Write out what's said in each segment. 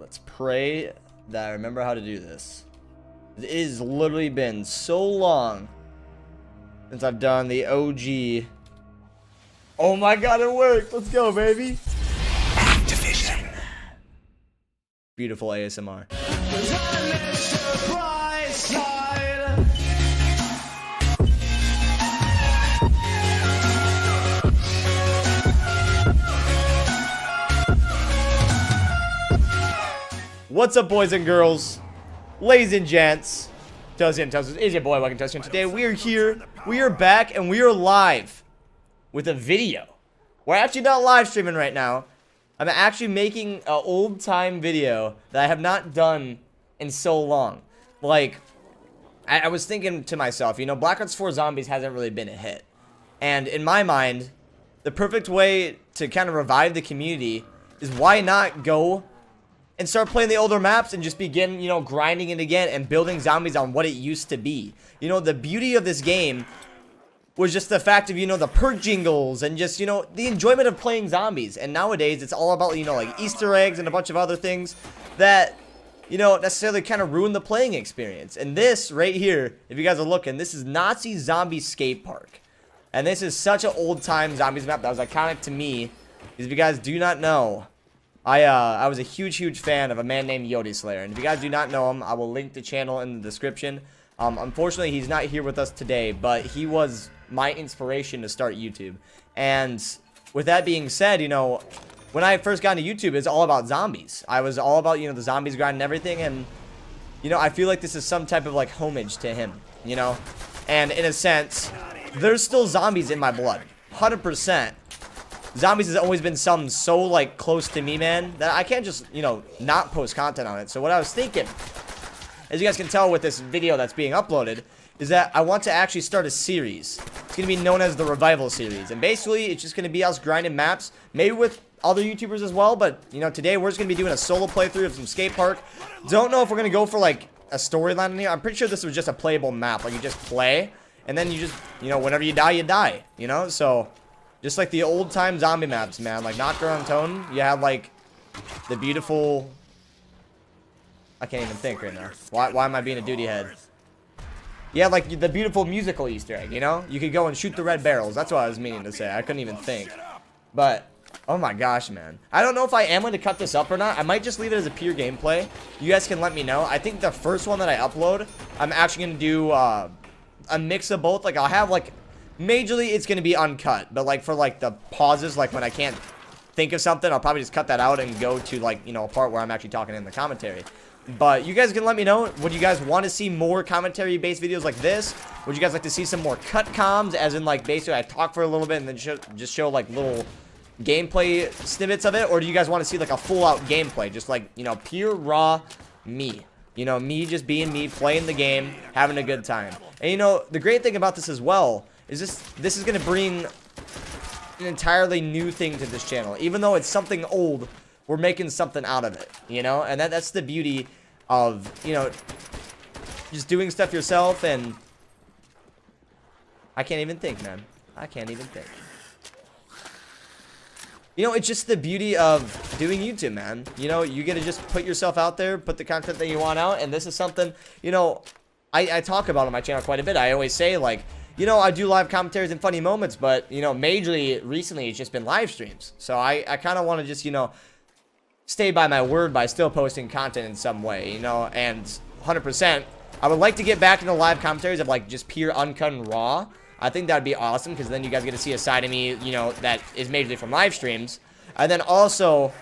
Let's pray that I remember how to do this. It has literally been so long since I've done the OG. Oh my god, it worked. Let's go, baby. Activision. Beautiful ASMR. What's up, boys and girls, ladies and gents? Toasty is your boy, welcome to Toasty. Today we are here, we are back, and we are live with a video. We're actually not live streaming right now. I'm actually making an old time video that I have not done in so long. Like, I was thinking to myself, you know, Black Ops 4 Zombies hasn't really been a hit. And in my mind, the perfect way to kind of revive the community is why not go and start playing the older maps and just begin, you know, grinding it again and building zombies on what it used to be. You know, the beauty of this game was just the fact of, you know, the perk jingles and just, you know, the enjoyment of playing zombies. And nowadays, it's all about, you know, like Easter eggs and a bunch of other things that, you know, necessarily kind of ruin the playing experience. And this right here, if you guys are looking, this is Nazi Zombie Skate Park. And this is such an old-time zombies map that was iconic to me. Because if you guys do not know, I was a huge fan of a man named Yodi Slayer. And if you guys do not know him, I will link the channel in the description. Unfortunately, he's not here with us today, but he was my inspiration to start YouTube. And with that being said, you know, when I first got into YouTube, it's all about zombies. I was all about, you know, the zombies grind and everything. And, you know, I feel like this is some type of, like, homage to him, you know? And in a sense, there's still zombies in my blood. 100%. Zombies has always been something so, like, close to me, man, that I can't just, you know, not post content on it. So what I was thinking, as you guys can tell with this video that's being uploaded, is that I want to actually start a series. It's going to be known as the Revival Series. And basically, it's just going to be us grinding maps, maybe with other YouTubers as well. But, you know, today we're just going to be doing a solo playthrough of some skate park. Don't know if we're going to go for, like, a storyline in here. I'm pretty sure this was just a playable map. Like, you just play, and then you just, you know, whenever you die, you know? So, just like the old-time zombie maps, man. Like, Nocturne on Tone, you have, like, the beautiful... I can't even think right now. Why am I being a duty head? Yeah, like the beautiful musical Easter egg, you know? You could go and shoot the red barrels. That's what I was meaning to say. I couldn't even think. But, oh my gosh, man. I don't know if I am going to cut this up or not. I might just leave it as a pure gameplay. You guys can let me know. I think the first one that I upload, I'm actually going to do a mix of both. Like, I'll have, like, majorly it's going to be uncut. But, like, for, like, the pauses, like, when I can't think of something, I'll probably just cut that out and go to, like, you know, a part where I'm actually talking in the commentary. But you guys can let me know. Would you guys want to see more commentary-based videos like this? Would you guys like to see some more cut comms, as in, like, basically I talk for a little bit and then just show, like, little gameplay snippets of it? Or do you guys want to see, like, a full-out gameplay? Just, like, you know, pure, raw me. You know, me just being me, playing the game, having a good time. And, you know, the great thing about this as well is this is going to bring an entirely new thing to this channel. Even though it's something old, we're making something out of it, you know? And that's the beauty of, you know, just doing stuff yourself. And I can't even think, man. I can't even think. You know, it's just the beauty of doing YouTube, man. You know, you get to just put yourself out there, put the content that you want out. And this is something, you know, I talk about on my channel quite a bit. I always say, like, you know, I do live commentaries and funny moments, but, you know, majorly recently it's just been live streams. So I kind of want to just, you know, stay by my word by still posting content in some way, you know? And 100%, I would like to get back into live commentaries of, like, just pure uncut and raw. I think that'd be awesome, because then you guys get to see a side of me, you know, that is majorly from live streams. And then also,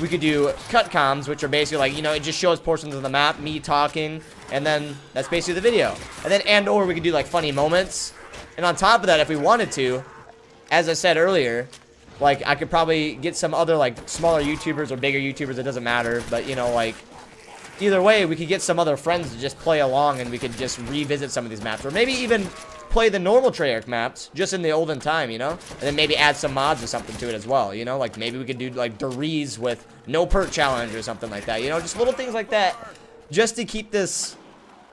we could do cut comms, which are basically, like, you know, it just shows portions of the map, me talking, and then that's basically the video. And then, or we could do, like, funny moments. And on top of that, if we wanted to, as I said earlier, like, I could probably get some other, like, smaller YouTubers or bigger YouTubers, it doesn't matter. But, you know, like, either way, we could get some other friends to just play along, and we could just revisit some of these maps. Or maybe even play the normal Treyarch maps, just in the olden time, you know? And then maybe add some mods or something to it as well, you know? Like, maybe we could do, like, Deriz with no perk challenge or something like that, you know? Just little things like that, just to keep this,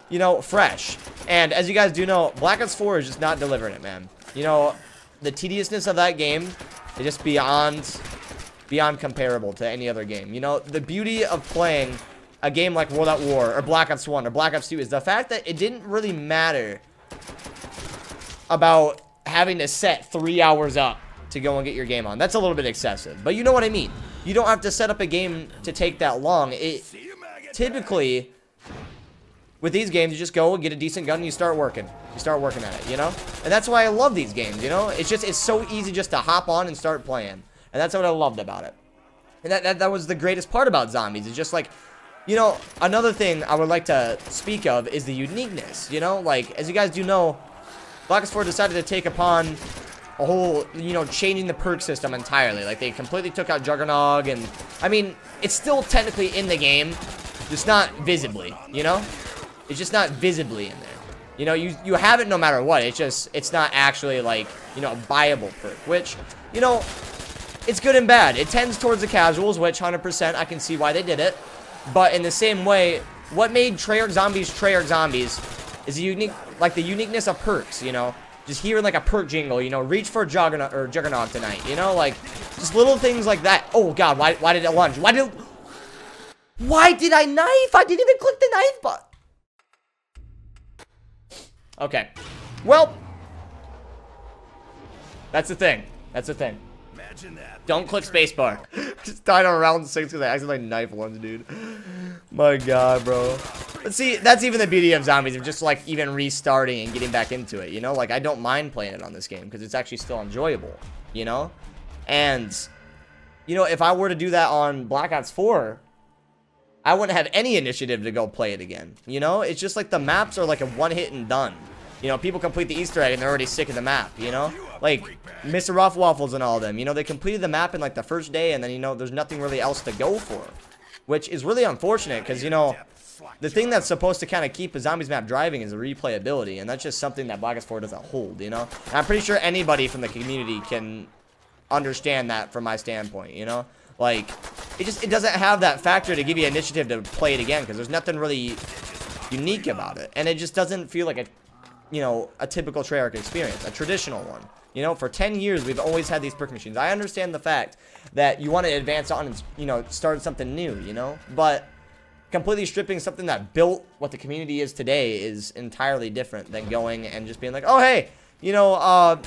you know, fresh. And as you guys do know, Black Ops 4 is just not delivering it, man. You know, the tediousness of that game is just beyond beyond comparable to any other game. You know, the beauty of playing a game like World at War or Black Ops 1 or Black Ops 2 is the fact that it didn't really matter about having to set 3 hours up to go and get your game on. That's a little bit excessive, but you know what I mean. You don't have to set up a game to take that long. It typically, with these games, you just go and get a decent gun and you start working. You start working at it, you know? And that's why I love these games, you know? It's so easy just to hop on and start playing. And that's what I loved about it. And that was the greatest part about Zombies. It's just like, you know, another thing I would like to speak of is the uniqueness, you know? Like, as you guys do know, Black Ops 4 decided to take upon a whole, you know, changing the perk system entirely. Like, they completely took out Juggernog, and, I mean, it's still technically in the game, just not visibly, you know? It's just not visibly in there. You know, you have it no matter what. It's not actually, like, you know, a viable perk, which, you know, it's good and bad. It tends towards the casuals, which 100% I can see why they did it. But in the same way, what made Treyarch Zombies is the uniqueness of perks, you know? Just hearing like a perk jingle, you know, reach for Juggernog tonight, you know? Like, just little things like that. Oh god, why did it lunge? Why did I knife? I didn't even click the knife button. Okay. Well, that's the thing. That's the thing. Don't click spacebar. Just died on round 6 because I accidentally knife lunge, dude. My god, bro. But see, that's even the beauty of Zombies, of just like even restarting and getting back into it, you know? Like, I don't mind playing it on this game because it's actually still enjoyable, you know? And, you know, if I were to do that on Black Ops 4, I wouldn't have any initiative to go play it again, you know? It's just like the maps are like a one hit and done. You know, people complete the Easter egg and they're already sick of the map, you know? Like, Mr. Rough Waffles and all of them, you know, they completed the map in like the first day and then, you know, there's nothing really else to go for. Which is really unfortunate because, you know, the thing that's supposed to kind of keep a Zombies map driving is the replayability. And that's just something that Black Ops 4 doesn't hold, you know? And I'm pretty sure anybody from the community can understand that from my standpoint, you know? Like, it doesn't have that factor to give you initiative to play it again because there's nothing really unique about it. And it just doesn't feel like a, you know, a typical Treyarch experience, a traditional one. You know, for 10 years, we've always had these perk machines. I understand the fact that you want to advance on and, you know, start something new, you know? But completely stripping something that built what the community is today is entirely different than going and just being like, oh, hey, you know,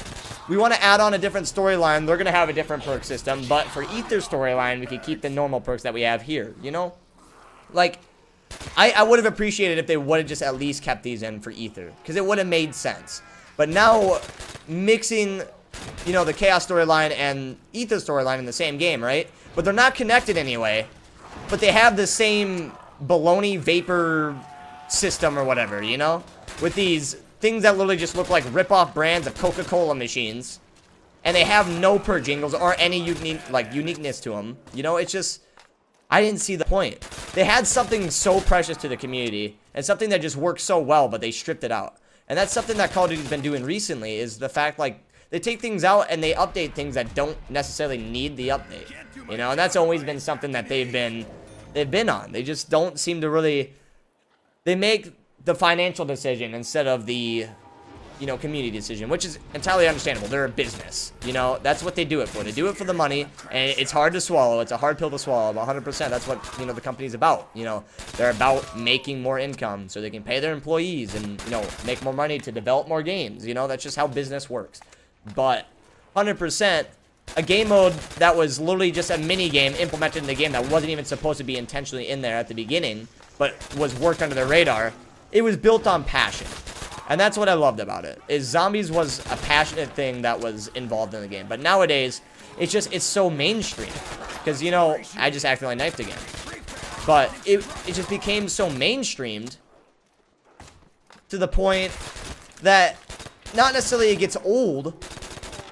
we want to add on a different storyline. They're going to have a different perk system. But for Aether's storyline, we can keep the normal perks that we have here, you know? Like, I would have appreciated if they would have just at least kept these in for Aether, because it would have made sense. But now, mixing, you know, the Chaos storyline and Aether storyline in the same game, right? But they're not connected anyway. But they have the same baloney vapor system or whatever, you know? With these things that literally just look like rip-off brands of Coca-Cola machines. And they have no perk jingles or any uniqueness to them. You know, it's just, I didn't see the point. They had something so precious to the community and something that just works so well, but they stripped it out. And that's something that Call of Duty's been doing recently, is the fact, like, they take things out and they update things that don't necessarily need the update. You know, and that's always been something that they've been on. They just don't seem to really, they make the financial decision instead of the, you know, community decision, which is entirely understandable. They're a business, you know, that's what they do it for. They do it for the money, and it's hard to swallow. It's a hard pill to swallow, but 100%, that's what, you know, the company's about. You know, they're about making more income so they can pay their employees and, you know, make more money to develop more games. You know, that's just how business works. But 100%, a game mode that was literally just a mini game implemented in the game that wasn't even supposed to be intentionally in there at the beginning, but was worked under the radar. It was built on passion. And that's what I loved about it, is Zombies was a passionate thing that was involved in the game. But nowadays, it's so mainstream. Because, you know, I just accidentally knifed again. But it just became so mainstreamed to the point that not necessarily it gets old,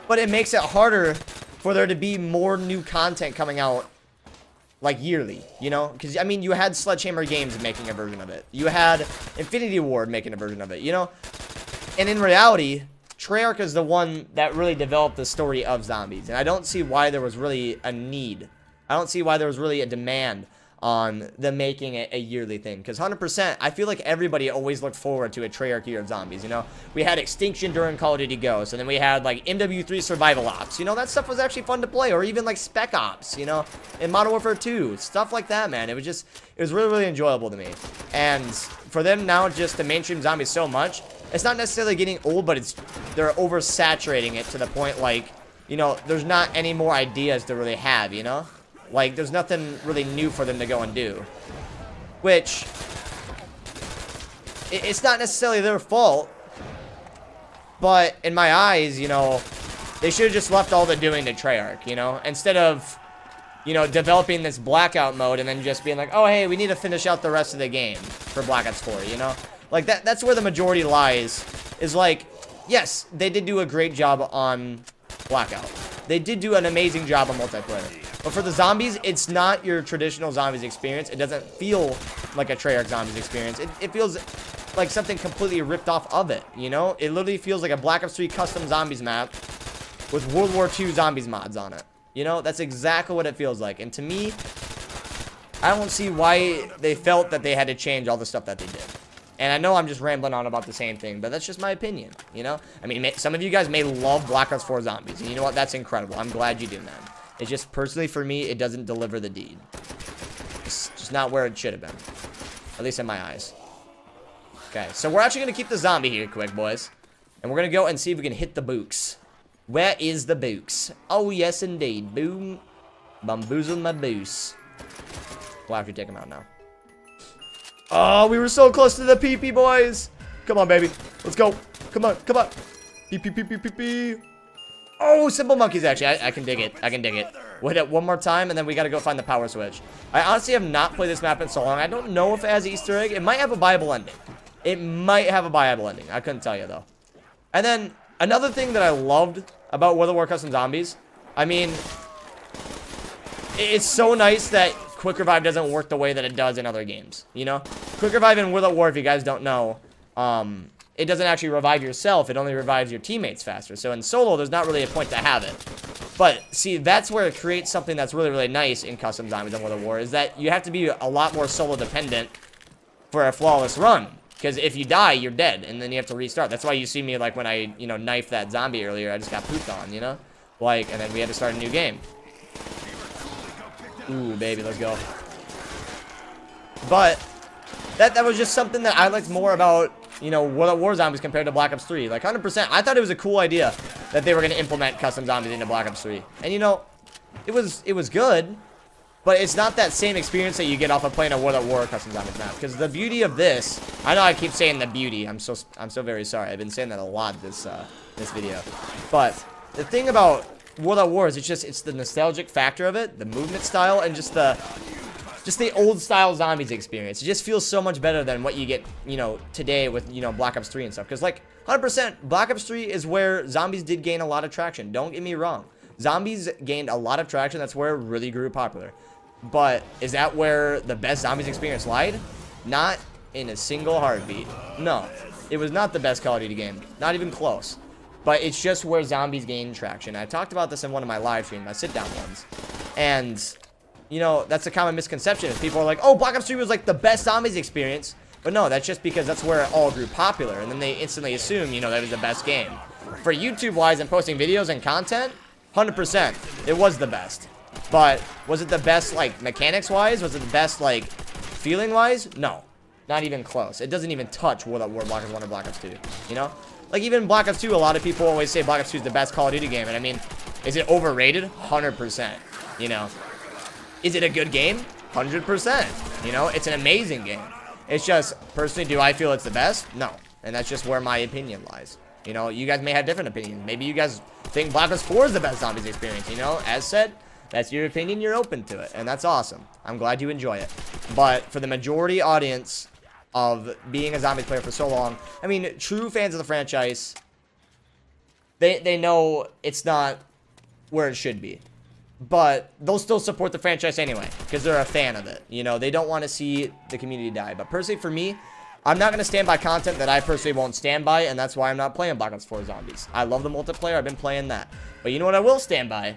but it makes it harder for there to be more new content coming out, like, yearly, you know? Because, I mean, you had Sledgehammer Games making a version of it. You had Infinity Ward making a version of it, you know? And in reality, Treyarch is the one that really developed the story of Zombies. And I don't see why there was really a need. I don't see why there was really a demand on them making it a yearly thing. Because 100%, I feel like everybody always looked forward to a Treyarch Year of Zombies, you know? We had Extinction during Call of Duty Ghosts, and then we had, like, MW3 Survival Ops. You know, that stuff was actually fun to play. Or even, like, Spec Ops, you know? In Modern Warfare 2. Stuff like that, man. It was really, really enjoyable to me. And for them now just to mainstream zombies so much, it's not necessarily getting old, but they're oversaturating it to the point, like, you know, there's not any more ideas to really have, you know? Like, there's nothing really new for them to go and do. Which, it's not necessarily their fault. But, in my eyes, you know, they should have just left all the doing to Treyarch, you know? Instead of, you know, developing this Blackout mode and then just being like, oh, hey, we need to finish out the rest of the game for Black Ops 4, you know? Like, that's where the majority lies. Is like, yes, they did do a great job on Blackout. They did do an amazing job on multiplayer. But for the zombies, it's not your traditional zombies experience. It doesn't feel like a Treyarch zombies experience. It feels like something completely ripped off of it, you know? It literally feels like a Black Ops 3 custom zombies map with World War II zombies mods on it. You know, that's exactly what it feels like. And to me, I don't see why they felt that they had to change all the stuff that they did. And I know I'm just rambling on about the same thing, but that's just my opinion, you know? I mean, some of you guys may love Black Ops 4 Zombies, and you know what? That's incredible. I'm glad you do, man. It's just, personally, for me, it doesn't deliver the deed. It's just not where it should have been. At least in my eyes. Okay, so we're actually going to keep the zombie here quick, boys. And we're going to go and see if we can hit the books. Where is the books? Oh, yes, indeed. Boom. Bamboozle my boos. We'll have to take them out now. Oh, we were so close to the PP, boys. Come on, baby. Let's go. Come on, come on. PP. Oh, Simple Monkeys, actually. I can dig it. I can dig it. We'll hit it one more time, and then we got to go find the power switch. I honestly have not played this map in so long. I don't know if it has an Easter egg. It might have a viable ending. It might have a viable ending. I couldn't tell you, though. And then, another thing that I loved about World at War Custom Zombies, I mean, it's so nice that Quick Revive doesn't work the way that it does in other games, you know? Quick Revive in World at War, if you guys don't know, it doesn't actually revive yourself, it only revives your teammates faster. So in solo, there's not really a point to have it. But, see, that's where it creates something that's really, really nice in Custom Zombies and World at War, is that you have to be a lot more solo dependent for a flawless run. Because if you die, you're dead, and then you have to restart. That's why you see me, like, when I, you know, knifed that zombie earlier, I just got pooped on, you know? Like, and then we had to start a new game. Ooh, baby, let's go. But that was just something that I liked more about, you know, World at War Zombies compared to Black Ops 3. Like, 100%, I thought it was a cool idea that they were going to implement custom zombies into Black Ops 3. And, you know, it was good, but it's not that same experience that you get off of playing a World at War custom zombies map. Because the beauty of this, I know I keep saying the beauty. I'm so very sorry. I've been saying that a lot this video. But the thing about World at War is it's the nostalgic factor of it, the movement style, and just the old style zombies experience. It just feels so much better than what you get, you know, today with, you know, Black Ops 3 and stuff. Because, like, 100%, Black Ops 3 is where zombies did gain a lot of traction. Don't get me wrong. Zombies gained a lot of traction. That's where it really grew popular. But is that where the best zombies experience lied? Not in a single heartbeat. No. It was not the best Call of Duty game. Not even close. But it's just where zombies gain traction. I talked about this in one of my live streams, my sit-down ones. And, you know, that's a common misconception. Is people are like, oh, Black Ops 3 was like the best zombies experience. But no, that's just because that's where it all grew popular. And then they instantly assume, you know, that was the best game. For YouTube-wise and posting videos and content, 100%, it was the best. But was it the best, like, mechanics-wise? Was it the best, like, feeling-wise? No. Not even close. It doesn't even touch World at War Black Ops 1 or Black Ops 2, you know? Like, even Black Ops 2, a lot of people always say Black Ops 2 is the best Call of Duty game. And, I mean, is it overrated? 100%, you know? Is it a good game? 100%, you know? It's an amazing game. It's just, personally, do I feel it's the best? No. And that's just where my opinion lies. You know, you guys may have different opinions. Maybe you guys think Black Ops 4 is the best zombies experience, you know? As said, that's your opinion. You're open to it. And that's awesome. I'm glad you enjoy it. But for the majority audience of being a zombies player for so long, I mean, true fans of the franchise, they know it's not where it should be. But they'll still support the franchise anyway, because they're a fan of it. You know, they don't want to see the community die. But personally, for me, I'm not going to stand by content that I personally won't stand by, and that's why I'm not playing Black Ops 4 Zombies. I love the multiplayer. I've been playing that. But you know what I will stand by?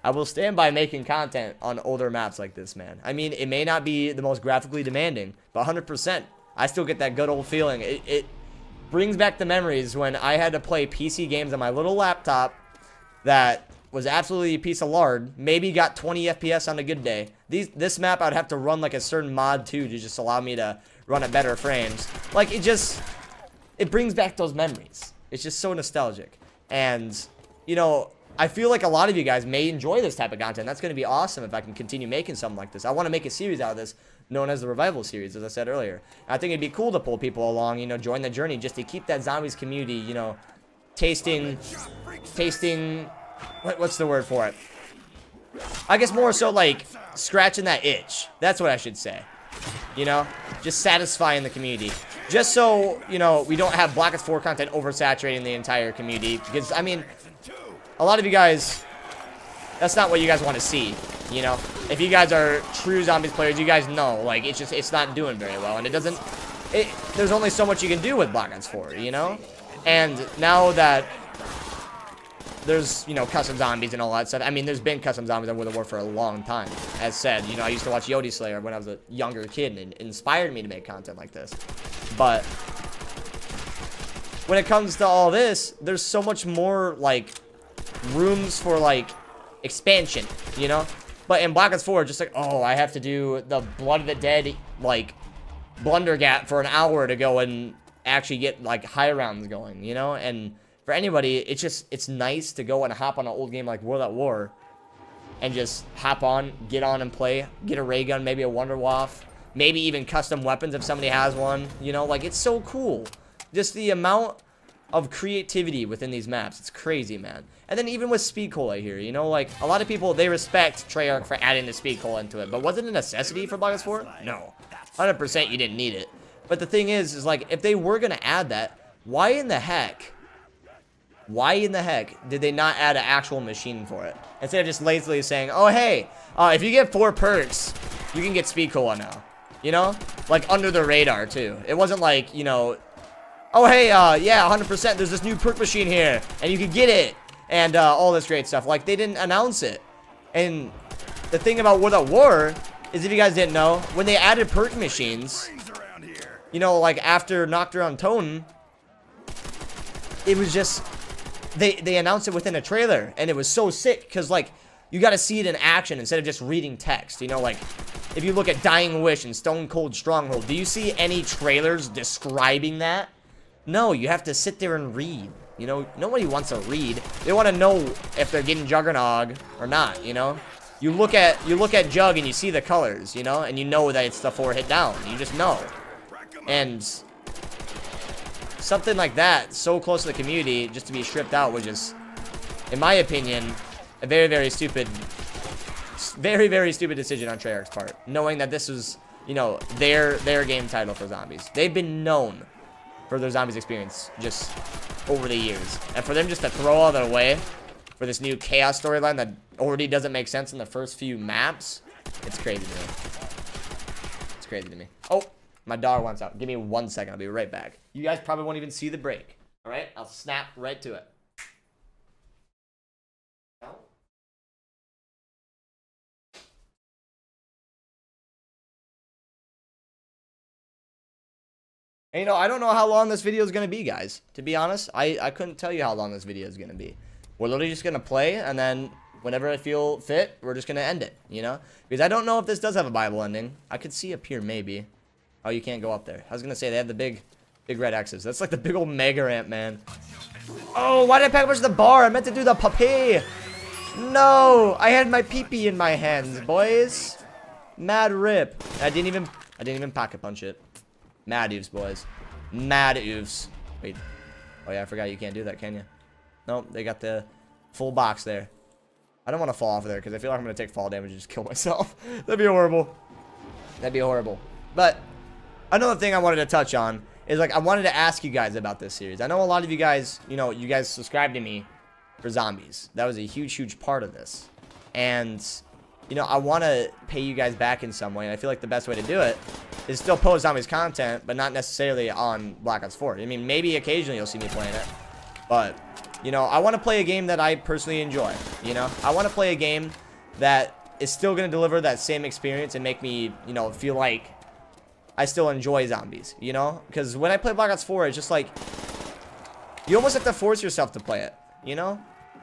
I will stand by making content on older maps like this, man. I mean, it may not be the most graphically demanding, but 100%, I still get that good old feeling. It brings back the memories when I had to play PC games on my little laptop that was absolutely a piece of lard. Maybe got 20 FPS on a good day. This map, I'd have to run like a certain mod too to just allow me to run at better frames. Like, it brings back those memories. It's just so nostalgic. And, you know, I feel like a lot of you guys may enjoy this type of content. That's going to be awesome if I can continue making something like this. I want to make a series out of this known as the Revival series, as I said earlier. I think it'd be cool to pull people along, you know, join the journey just to keep that zombies community, you know, tasting, what's the word for it? I guess more so like scratching that itch. That's what I should say. You know, just satisfying the community. Just so, you know, we don't have Black Ops 4 content oversaturating the entire community. Because, I mean, a lot of you guys, that's not what you guys want to see, you know? If you guys are true zombies players, you guys know, like, it's not doing very well. And there's only so much you can do with Black Ops 4, you know? And now that there's, you know, custom zombies and all that stuff. I mean, there's been custom zombies on World at War for a long time. As said, you know, I used to watch Yodi Slayer when I was a younger kid, and it inspired me to make content like this. But when it comes to all this, there's so much more, like, rooms for, like, expansion, you know? But in Black Ops 4, just like, oh, I have to do the Blood of the Dead, like, blunder gap for an hour to go and actually get, like, high rounds going, you know? And for anybody, it's nice to go and hop on an old game like World at War and just hop on, get on and play, get a ray gun, maybe a Wunderwaffe, maybe even custom weapons if somebody has one, you know? Like, it's so cool. Just the amount of creativity within these maps. It's crazy, man. And then even with Speed Cola here, you know, like, a lot of people, they respect Treyarch for adding the Speed Cola into it, but was it a necessity for Black Ops 4? No. 100% you didn't need it. But the thing is like, if they were going to add that, why in the heck did they not add an actual machine for it? Instead of just lazily saying, oh, hey, if you get 4 perks, you can get Speed Cola now. You know? Like, under the radar, too. It wasn't like, you know, oh, hey, yeah, 100%, there's this new perk machine here, and you can get it, and all this great stuff. Like, they didn't announce it. And the thing about World at War is, if you guys didn't know, when they added perk machines, you know, like, after Nocturne Tone, it was just, they announced it within a trailer, and it was so sick, because, like, you got to see it in action instead of just reading text, you know, like, if you look at Dying Wish and Stone Cold Stronghold, do you see any trailers describing that? No, you have to sit there and read, you know, nobody wants to read, they want to know if they're getting Juggernog or not, you know, you look at Jug and you see the colors, you know, and you know that it's the 4-hit down, you just know, and something like that, so close to the community, just to be stripped out, was just, in my opinion, a very, very stupid decision on Treyarch's part. Knowing that this was, you know, their game title for zombies. They've been known for their zombies experience just over the years. And for them just to throw all that away for this new Chaos storyline that already doesn't make sense in the first few maps, it's crazy to me. It's crazy to me. Oh, my dog wants out. Give me 1 second. I'll be right back. You guys probably won't even see the break. All right? I'll snap right to it. And, you know, I don't know how long this video is going to be, guys. To be honest, I couldn't tell you how long this video is going to be. We're literally just going to play, and then whenever I feel fit, we're just going to end it, you know? Because I don't know if this does have a Bible ending. I could see up here, maybe. Oh, you can't go up there. I was going to say, they have the big red X's. That's like the big old mega ramp, man. Oh, why did I pack a bunch of the bar? I meant to do the papi. No, I had my pee-pee in my hands, boys. Mad rip. I didn't even pocket punch it. Mad oofs, boys. Mad oofs. Wait. Oh, yeah, I forgot you can't do that, can you? Nope, they got the full box there. I don't want to fall off of there because I feel like I'm going to take fall damage and just kill myself. That'd be horrible. That'd be horrible. But another thing I wanted to touch on is, like, I wanted to ask you guys about this series. I know a lot of you guys, you know, you guys subscribed to me for zombies. That was a huge, huge part of this. And, you know, I want to pay you guys back in some way. And I feel like the best way to do it is still post zombies content, but not necessarily on Black Ops 4. I mean, maybe occasionally you'll see me playing it. But, You know, I want to play a game that I personally enjoy. You know, I want to play a game that is still going to deliver that same experience and make me, you know, feel like I still enjoy zombies, you know? Because when I play Black Ops 4, it's just like, you almost have to force yourself to play it, you know?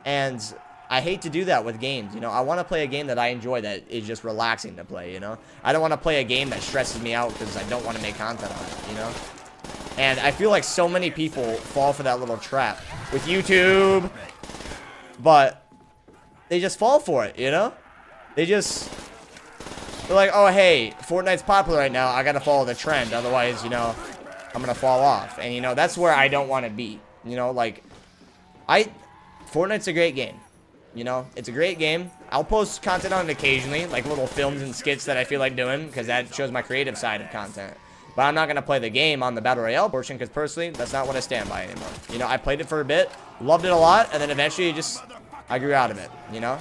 And I hate to do that with games, you know? I want to play a game that I enjoy that is just relaxing to play, you know? I don't want to play a game that stresses me out because I don't want to make content on it, you know? And I feel like so many people fall for that little trap with YouTube, but they just fall for it, you know? They're like, oh, hey, Fortnite's popular right now. I got to follow the trend. Otherwise, you know, I'm going to fall off. And, you know, that's where I don't want to be. You know, like, Fortnite's a great game. You know, it's a great game. I'll post content on it occasionally, like little films and skits that I feel like doing, because that shows my creative side of content. But I'm not going to play the game on the Battle Royale portion, because personally, that's not what I stand by anymore. You know, I played it for a bit, loved it a lot, and then eventually I grew out of it, you know?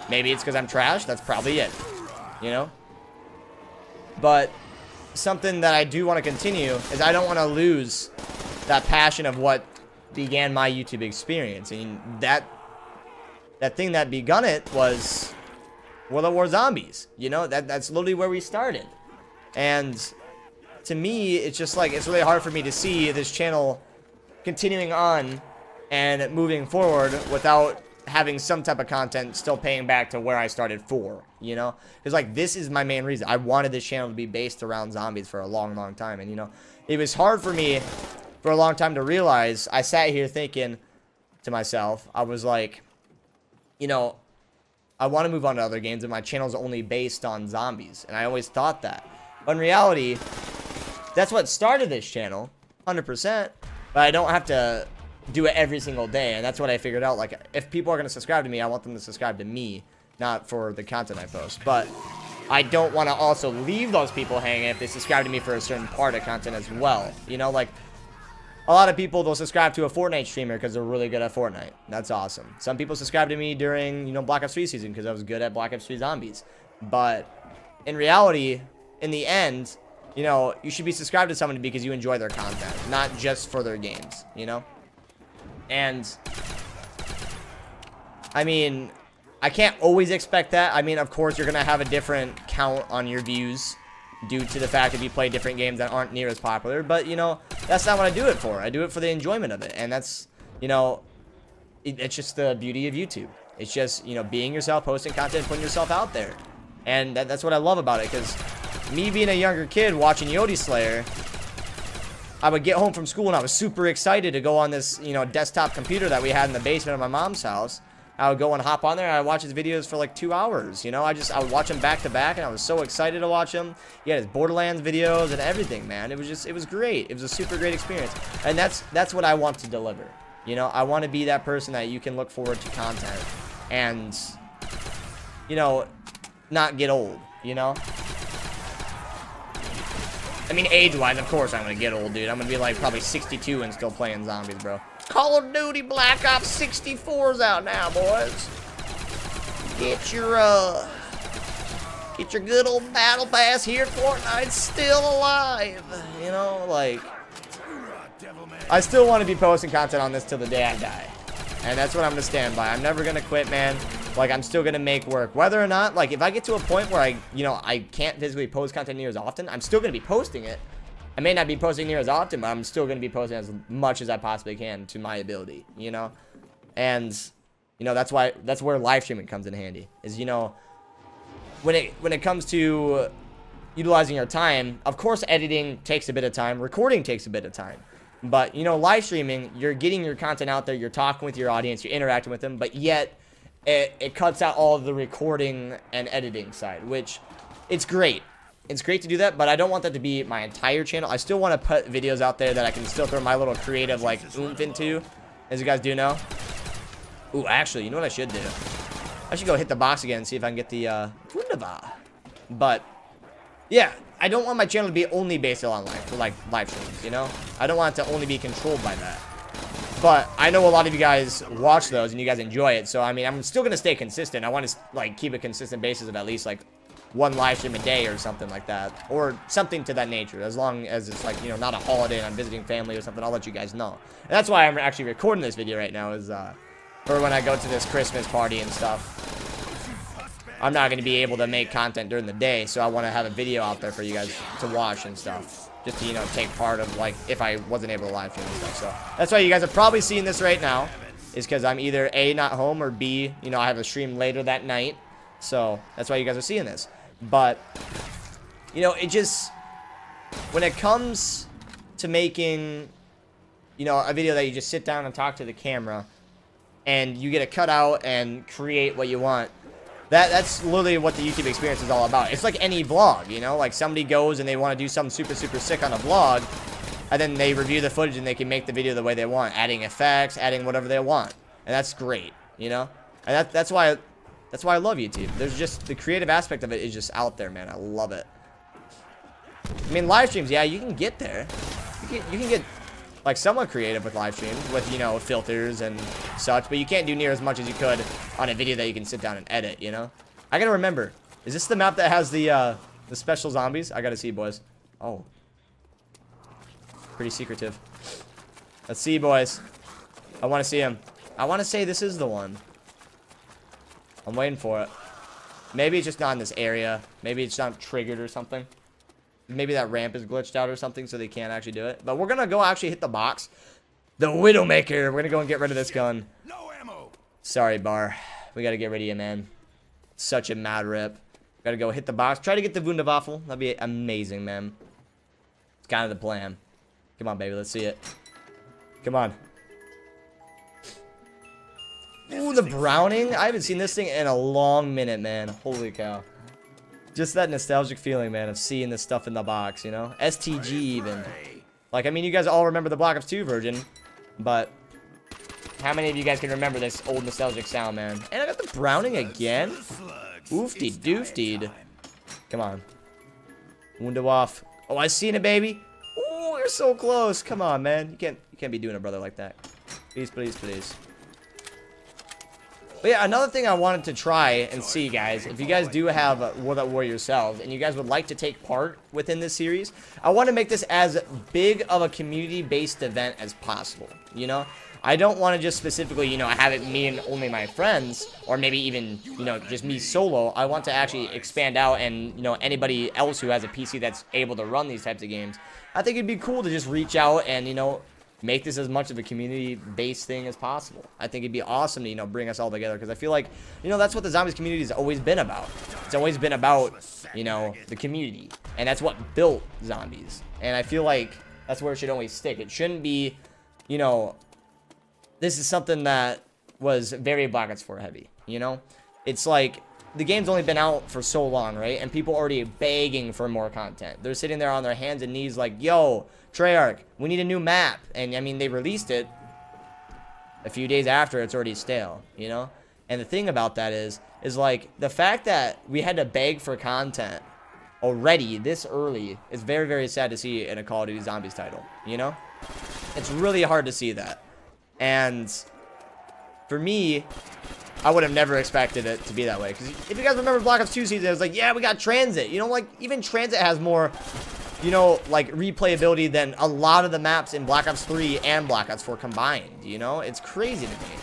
Maybe it's because I'm trash. That's probably it, you know? But something that I do want to continue is I don't want to lose that passion of what began my YouTube experience. I mean, that thing that begun it was World at War Zombies. You know, that's literally where we started. And to me, it's just like, it's really hard for me to see this channel continuing on and moving forward without having some type of content still paying back to where I started for, you know? Because, like, this is my main reason. I wanted this channel to be based around zombies for a long, long time. And, you know, it was hard for me for a long time to realize. I sat here thinking to myself, I was like, you know, I want to move on to other games, and my channel's only based on zombies. And I always thought that. But in reality, that's what started this channel, 100%. But I don't have to do it every single day, and that's what I figured out. Like, if people are going to subscribe to me, I want them to subscribe to me, not for the content I post. But I don't want to also leave those people hanging if they subscribe to me for a certain part of content as well. You know, like, a lot of people, they'll subscribe to a Fortnite streamer because they're really good at Fortnite. That's awesome. Some people subscribe to me during, you know, Black Ops 3 season because I was good at Black Ops 3 Zombies. But in reality, in the end, you know, you should be subscribed to someone because you enjoy their content, not just for their games, you know? And I mean, I can't always expect that. I mean, of course, you're going to have a different count on your views due to the fact that you play different games that aren't near as popular. But, you know, that's not what I do it for. I do it for the enjoyment of it. And that's, you know, it's just the beauty of YouTube. It's just, you know, being yourself, posting content, putting yourself out there. And that's what I love about it. Because me being a younger kid watching Yodi Slayer, I would get home from school and I was super excited to go on this, you know, desktop computer that we had in the basement of my mom's house. I would go and hop on there and I'd watch his videos for like 2 hours, you know? I would watch him back to back and I was so excited to watch him. He had his Borderlands videos and everything, man. It was great. It was a super great experience. And that's what I want to deliver. You know, I want to be that person that you can look forward to content and, you know, not get old, you know? I mean, age-wise, of course I'm gonna get old, dude. I'm gonna be like probably 62 and still playing zombies, bro. Call of Duty Black Ops 64's out now, boys. Get your good old battle pass here. Fortnite's still alive. You know, like, I still want to be posting content on this till the day I die. And that's what I'm gonna stand by. I'm never gonna quit, man. Like, I'm still gonna make work. Whether or not, like, if I get to a point where I can't physically post content near as often, I'm still gonna be posting it. I may not be posting near as often, but I'm still gonna be posting as much as I possibly can to my ability, you know? And, you know, that's where live streaming comes in handy. Is, you know, when it comes to utilizing your time, of course editing takes a bit of time, recording takes a bit of time. But, you know, live streaming, you're getting your content out there, you're talking with your audience, you're interacting with them, but yet it cuts out all of the recording and editing side, which it's great. It's great to do that, but I don't want that to be my entire channel. I still want to put videos out there that I can still throw my little creative, like, oomph into, as you guys do know. Ooh, actually, you know what I should do? I should go hit the box again and see if I can get the, Wunderbar. But, yeah, I don't want my channel to be only based on live streams, you know? I don't want it to only be controlled by that. But I know a lot of you guys watch those and you guys enjoy it, so, I mean, I'm still going to stay consistent. I want to, like, keep a consistent basis of at least, like, one live stream a day or something like that, or something to that nature. As long as it's like, you know, not a holiday and I'm visiting family or something, I'll let you guys know. And that's why I'm actually recording this video right now, is for when I go to this Christmas party and stuff. I'm not going to be able to make content during the day, so I want to have a video out there for you guys to watch and stuff. Just to, you know, take part of, like, if I wasn't able to live stream and stuff. So that's why you guys are probably seeing this right now, is because I'm either A, not home, or B, you know, I have a stream later that night. So that's why you guys are seeing this. But, you know, it just, when it comes to making, you know, a video that you just sit down and talk to the camera, and you get to cut out and create what you want, that's literally what the YouTube experience is all about. It's like any vlog, you know? Like, somebody goes and they want to do something super, super sick on a vlog, and then they review the footage and they can make the video the way they want, adding effects, adding whatever they want. And that's great, you know? And that's why I love YouTube. There's just, the creative aspect of it is just out there, man. I love it. I mean, live streams, yeah, you can get there. You can get, like, somewhat creative with live streams, with, you know, filters and such, but you can't do near as much as you could on a video that you can sit down and edit, you know? I gotta remember, is this the map that has the special zombies? I gotta see, boys. Oh. Pretty secretive. Let's see, boys. I want to see him. I want to say this is the one. I'm waiting for it. Maybe it's just not in this area. Maybe it's not triggered or something. Maybe that ramp is glitched out or something, so they can't actually do it. But we're gonna go actually hit the box. The Widowmaker. We're gonna go and get rid of this gun. No ammo. Sorry, Bar. We gotta get rid of you, man. Such a mad rip. Gotta go hit the box. Try to get the Wunderwaffe. That'd be amazing, man. It's kind of the plan. Come on, baby. Let's see it. Come on. Ooh, the Browning. I haven't seen this thing in a long minute, man. Holy cow. Just that nostalgic feeling, man, of seeing this stuff in the box, you know? STG even. Like, I mean, you guys all remember the Black Ops 2 version, but how many of you guys can remember this old nostalgic sound, man? And I got the Browning again. Oofty doofty. Come on. Wunderwaffe. Oh, I seen it, baby. Ooh, you're so close. Come on, man. You can't be doing a brother like that. Please, please, please. But yeah, another thing I wanted to try and see, guys, if you guys do have World at War yourselves and you guys would like to take part within this series, I want to make this as big of a community-based event as possible, you know? I don't want to just specifically, you know, have it me and only my friends, or maybe even, you know, just me solo. I want to actually expand out and, you know, anybody else who has a PC that's able to run these types of games. I think it'd be cool to just reach out and, you know, make this as much of a community-based thing as possible. I think it'd be awesome to, you know, bring us all together, because I feel like, you know, that's what the Zombies community has always been about. It's always been about, you know, the community, and that's what built Zombies. And I feel like that's where it should always stick. It shouldn't be, you know, this is something that was very Black Ops 4 heavy, you know? It's like, the game's only been out for so long, right? And people are already begging for more content. They're sitting there on their hands and knees like, yo, Treyarch, we need a new map. And, I mean, they released it a few days after it's already stale, you know? And the thing about that is like, the fact that we had to beg for content already this early is very, very sad to see in a Call of Duty Zombies title, you know? It's really hard to see that. And for me, I would have never expected it to be that way. Because if you guys remember Black Ops 2 season, it was like, yeah, we got Transit. You know, like, even Transit has more, you know, like, replayability than a lot of the maps in Black Ops 3 and Black Ops 4 combined, you know? It's crazy to me.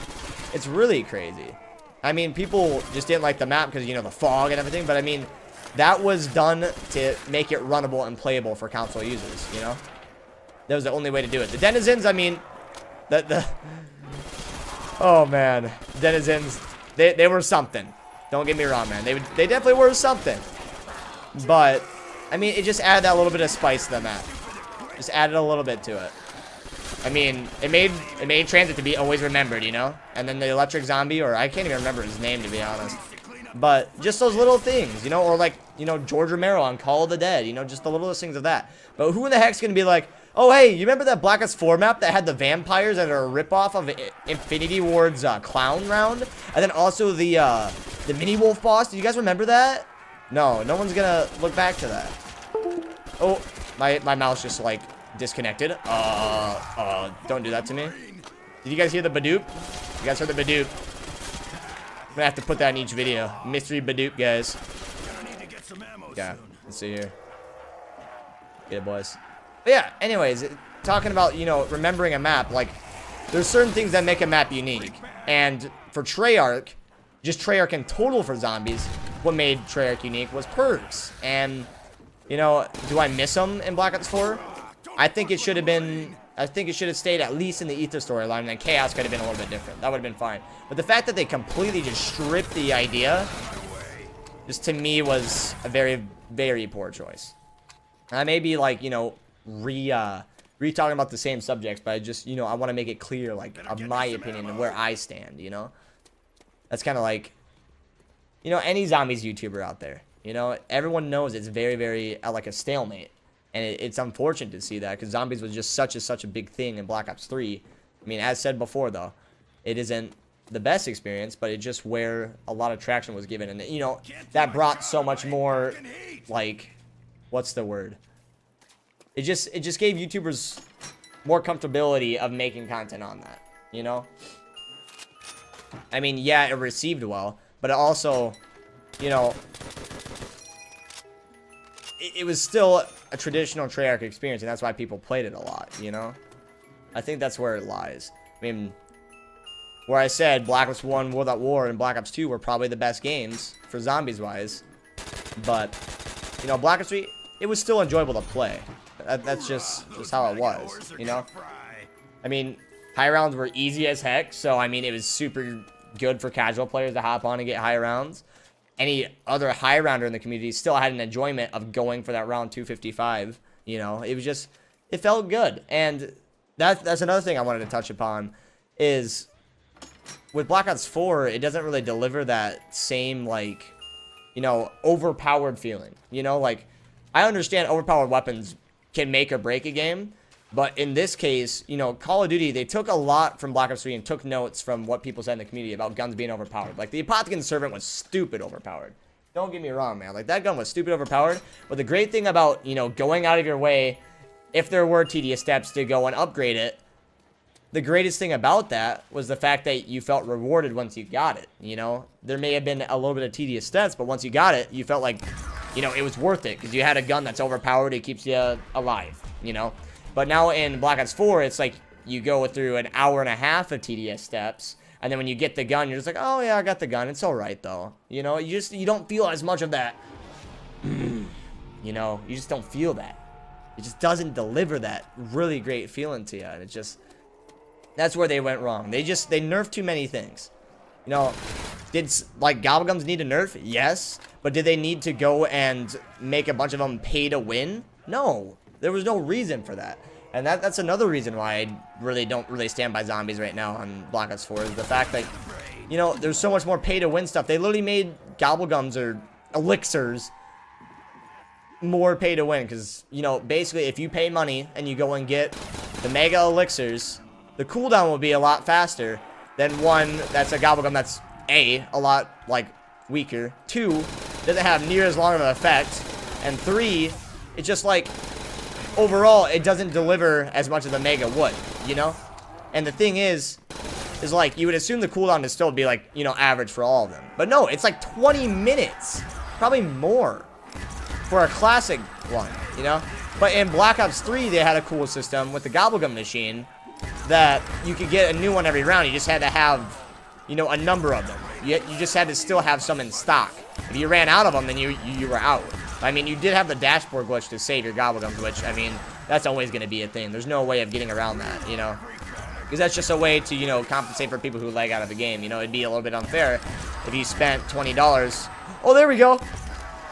It's really crazy. I mean, people just didn't like the map because, you know, the fog and everything. But, I mean, that was done to make it runnable and playable for console users, you know? That was the only way to do it. The Denizens, I mean, oh, man. Denizens, they were something. Don't get me wrong, man. They definitely were something. But, I mean, it just added that little bit of spice to the map. Just added a little bit to it. I mean, it made Transit to be always remembered, you know? And then the Electric Zombie, or I can't even remember his name, to be honest. But just those little things, you know? Or like, you know, George Romero on Call of the Dead, you know? Just the littlest things of that. But who in the heck's gonna be like, oh, hey, you remember that Black Ops 4 map that had the vampires that are a ripoff of Infinity Ward's Clown Round? And then also the Mini Wolf boss? Do you guys remember that? No, no one's gonna look back to that. Oh, my mouse just, like, disconnected. Don't do that to me. Did you guys hear the Badoop? You guys heard the Badoop? I'm gonna have to put that in each video. Mystery Badoop, guys. guy. Let's see here. Get it, boys. But yeah, anyways, talking about, you know, remembering a map, like, there's certain things that make a map unique. And for Treyarch, just Treyarch in total for zombies, what made Treyarch unique was perks. And, you know, do I miss them in Black Ops 4? I think it should have been... I think it should have stayed at least in the Ether storyline, and then Chaos could have been a little bit different. That would have been fine. But the fact that they completely just stripped the idea, just to me was a very, very poor choice. I may be like, you know, re-talking about the same subjects, but I just, you know, I want to make it clear, like, of my opinion and where I stand, you know? That's kind of like, you know, any zombies YouTuber out there, you know? Everyone knows it's very, very, like a stalemate. And it's unfortunate to see that, because zombies was just such a big thing in Black Ops 3. I mean, as said before, though, it isn't the best experience, but it's just where a lot of traction was given. And, you know, that brought so much more, like, what's the word? It just gave YouTubers more comfortability of making content on that, you know? I mean, yeah, it received well, but it also, you know, it was still a traditional Treyarch experience, and that's why people played it a lot, you know? I think that's where it lies. I mean, where I said Black Ops 1, World at War, and Black Ops 2 were probably the best games for zombies-wise, but, you know, Black Ops 3, it was still enjoyable to play. That's just how it was, you know? I mean, high rounds were easy as heck, so, I mean, it was super good for casual players to hop on and get high rounds. Any other high rounder in the community still had an enjoyment of going for that round 255. You know, it was just, it felt good. And that's another thing I wanted to touch upon is with Black Ops 4, it doesn't really deliver that same, like, you know, overpowered feeling. You know, like, I understand overpowered weapons can make or break a game, but in this case, you know, Call of Duty, they took a lot from Black Ops 3 and took notes from what people said in the community about guns being overpowered. Like, the Apothicon Servant was stupid overpowered. Don't get me wrong, man. Like, that gun was stupid overpowered. But the great thing about, you know, going out of your way, if there were tedious steps to go and upgrade it, the greatest thing about that was the fact that you felt rewarded once you got it, you know? There may have been a little bit of tedious steps, but once you got it, you felt like, you know, it was worth it because you had a gun that's overpowered. It keeps you alive, you know? But now in Black Ops 4, it's like you go through an hour and a half of tedious steps, and then when you get the gun, you're just like, oh yeah, I got the gun. It's all right though. You know, you don't feel as much of that. You know, you just don't feel that. It just doesn't deliver that really great feeling to you, and it's just, that's where they went wrong. They nerfed too many things. You know, did, like, Gobblegums need a nerf? Yes. But did they need to go and make a bunch of them pay to win? No. There was no reason for that. And that's another reason why I don't really stand by zombies right now on Black Ops 4 is the fact that, you know, there's so much more pay-to-win stuff. They literally made Gobblegums or elixirs more pay-to-win because, you know, basically if you pay money and you go and get the mega elixirs, the cooldown will be a lot faster than one that's a Gobblegum that's a lot, like, weaker. 2, doesn't have near as long of an effect. And 3, it's just like, overall, it doesn't deliver as much as the Mega would, you know? And the thing is like, you would assume the cooldown to still be, like, you know, average for all of them. But no, it's like 20 minutes. Probably more for a classic one, you know? But in Black Ops 3, they had a cool system with the Gobblegum machine that you could get a new one every round. You just had to have, you know, a number of them. You just had to still have some in stock. If you ran out of them, then you were out. I mean, you did have the dashboard glitch to save your Gobblegums, which, I mean, that's always going to be a thing. There's no way of getting around that, you know? Because that's just a way to, you know, compensate for people who lag out of the game. You know, it'd be a little bit unfair if you spent $20. Oh, there we go.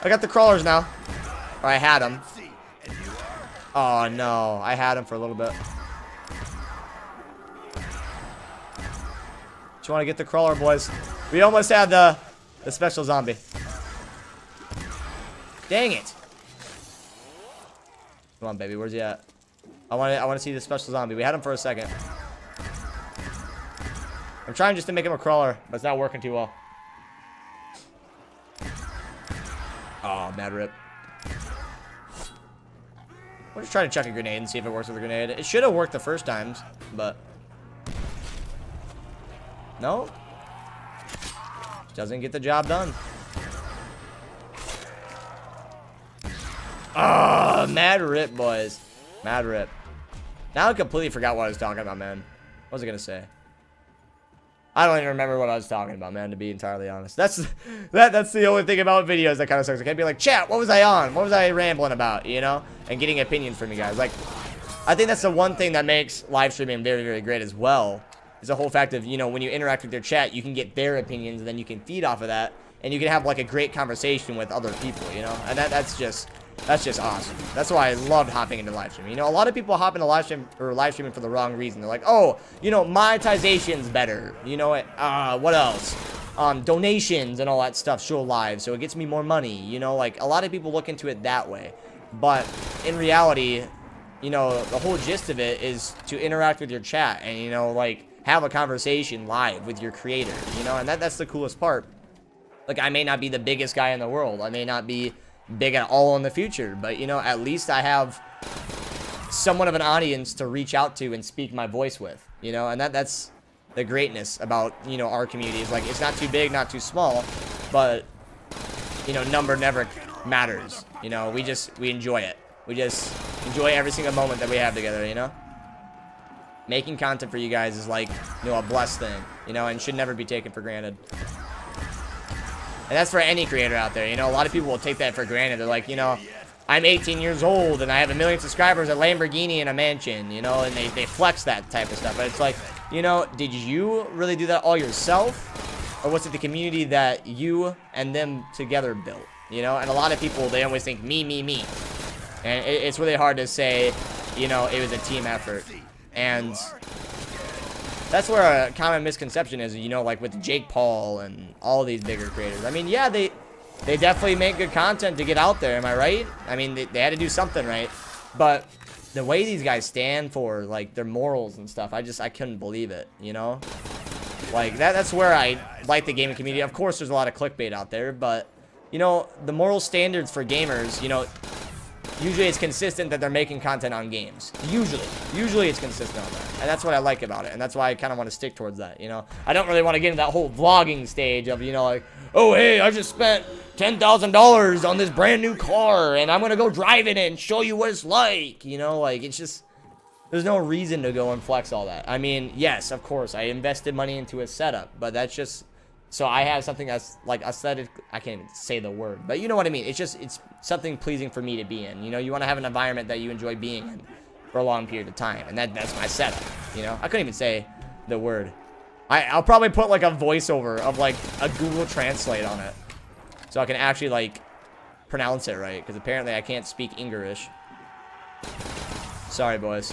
I got the crawlers now. Or I had them. Oh, no. I had them for a little bit. Do you want to get the crawler, boys? We almost had the special zombie. Dang it. Come on, baby. Where's he at? I want to see the special zombie. We had him for a second. I'm trying just to make him a crawler, but it's not working too well. Oh, mad rip. We'll just try to chuck a grenade and see if it works with a grenade. It should have worked the first times, but no. Doesn't get the job done. Oh, mad rip, boys. Mad rip. Now I completely forgot what I was talking about, man. What was I gonna say? I don't even remember what I was talking about, man, to be entirely honest. That's the only thing about videos that kind of sucks. I can't be like, chat, what was I on? What was I rambling about, you know? And getting opinions from you guys. Like, I think that's the one thing that makes live streaming very, very great as well. Is the whole fact of, you know, when you interact with their chat, you can get their opinions, and then you can feed off of that. And you can have, like, a great conversation with other people, you know? And that's just awesome. That's why I loved hopping into live streaming. You know, a lot of people hop into live streaming for the wrong reason. They're like, oh, you know, monetization's better. You know what else? Donations and all that stuff show live, so it gets me more money. You know, like, a lot of people look into it that way. But in reality, you know, the whole gist of it is to interact with your chat and, you know, like, have a conversation live with your creator, you know? And that's the coolest part. Like, I may not be the biggest guy in the world. I may not be big at all in the future, but, you know, at least I have somewhat of an audience to reach out to and speak my voice with, you know? And that's the greatness about, you know, our community. Is like, it's not too big, not too small, but, you know, number never matters. You know, we enjoy it. We just enjoy every single moment that we have together, you know? Making content for you guys is like, you know, a blessed thing, you know, and should never be taken for granted. And that's for any creator out there, you know? A lot of people will take that for granted. They're like, you know, I'm 18 years old and I have 1 million subscribers, a Lamborghini and a mansion, you know? And they flex that type of stuff. But it's like, you know, did you really do that all yourself? Or was it the community that you and them together built, you know? And a lot of people, they always think me, me, me. And it's really hard to say, you know, it was a team effort. And that's where a common misconception is, you know, like with Jake Paul and all these bigger creators. I mean, yeah, they definitely make good content to get out there, am I right? I mean, they had to do something right. But the way these guys stand for, like, their morals and stuff, I couldn't believe it, you know? Like, that's where I like the gaming community. Of course, there's a lot of clickbait out there, but, you know, the moral standards for gamers, you know, usually it's consistent that they're making content on games. Usually it's consistent on that. And that's what I like about it. And that's why I kind of want to stick towards that, you know? I don't really want to get into that whole vlogging stage of, you know, like, oh, hey, I just spent $10,000 on this brand new car and I'm going to go drive in it and show you what it's like. You know, like, it's just, there's no reason to go and flex all that. I mean, yes, of course, I invested money into a setup, but that's just, so I have something that's like aesthetic. I can't even say the word, but you know what I mean. It's something pleasing for me to be in. You know, you want to have an environment that you enjoy being in for a long period of time, and that's my setup. You know, I couldn't even say the word. I'll probably put like a voiceover of like a Google Translate on it, so I can actually like pronounce it right, because apparently I can't speak English. Sorry, boys.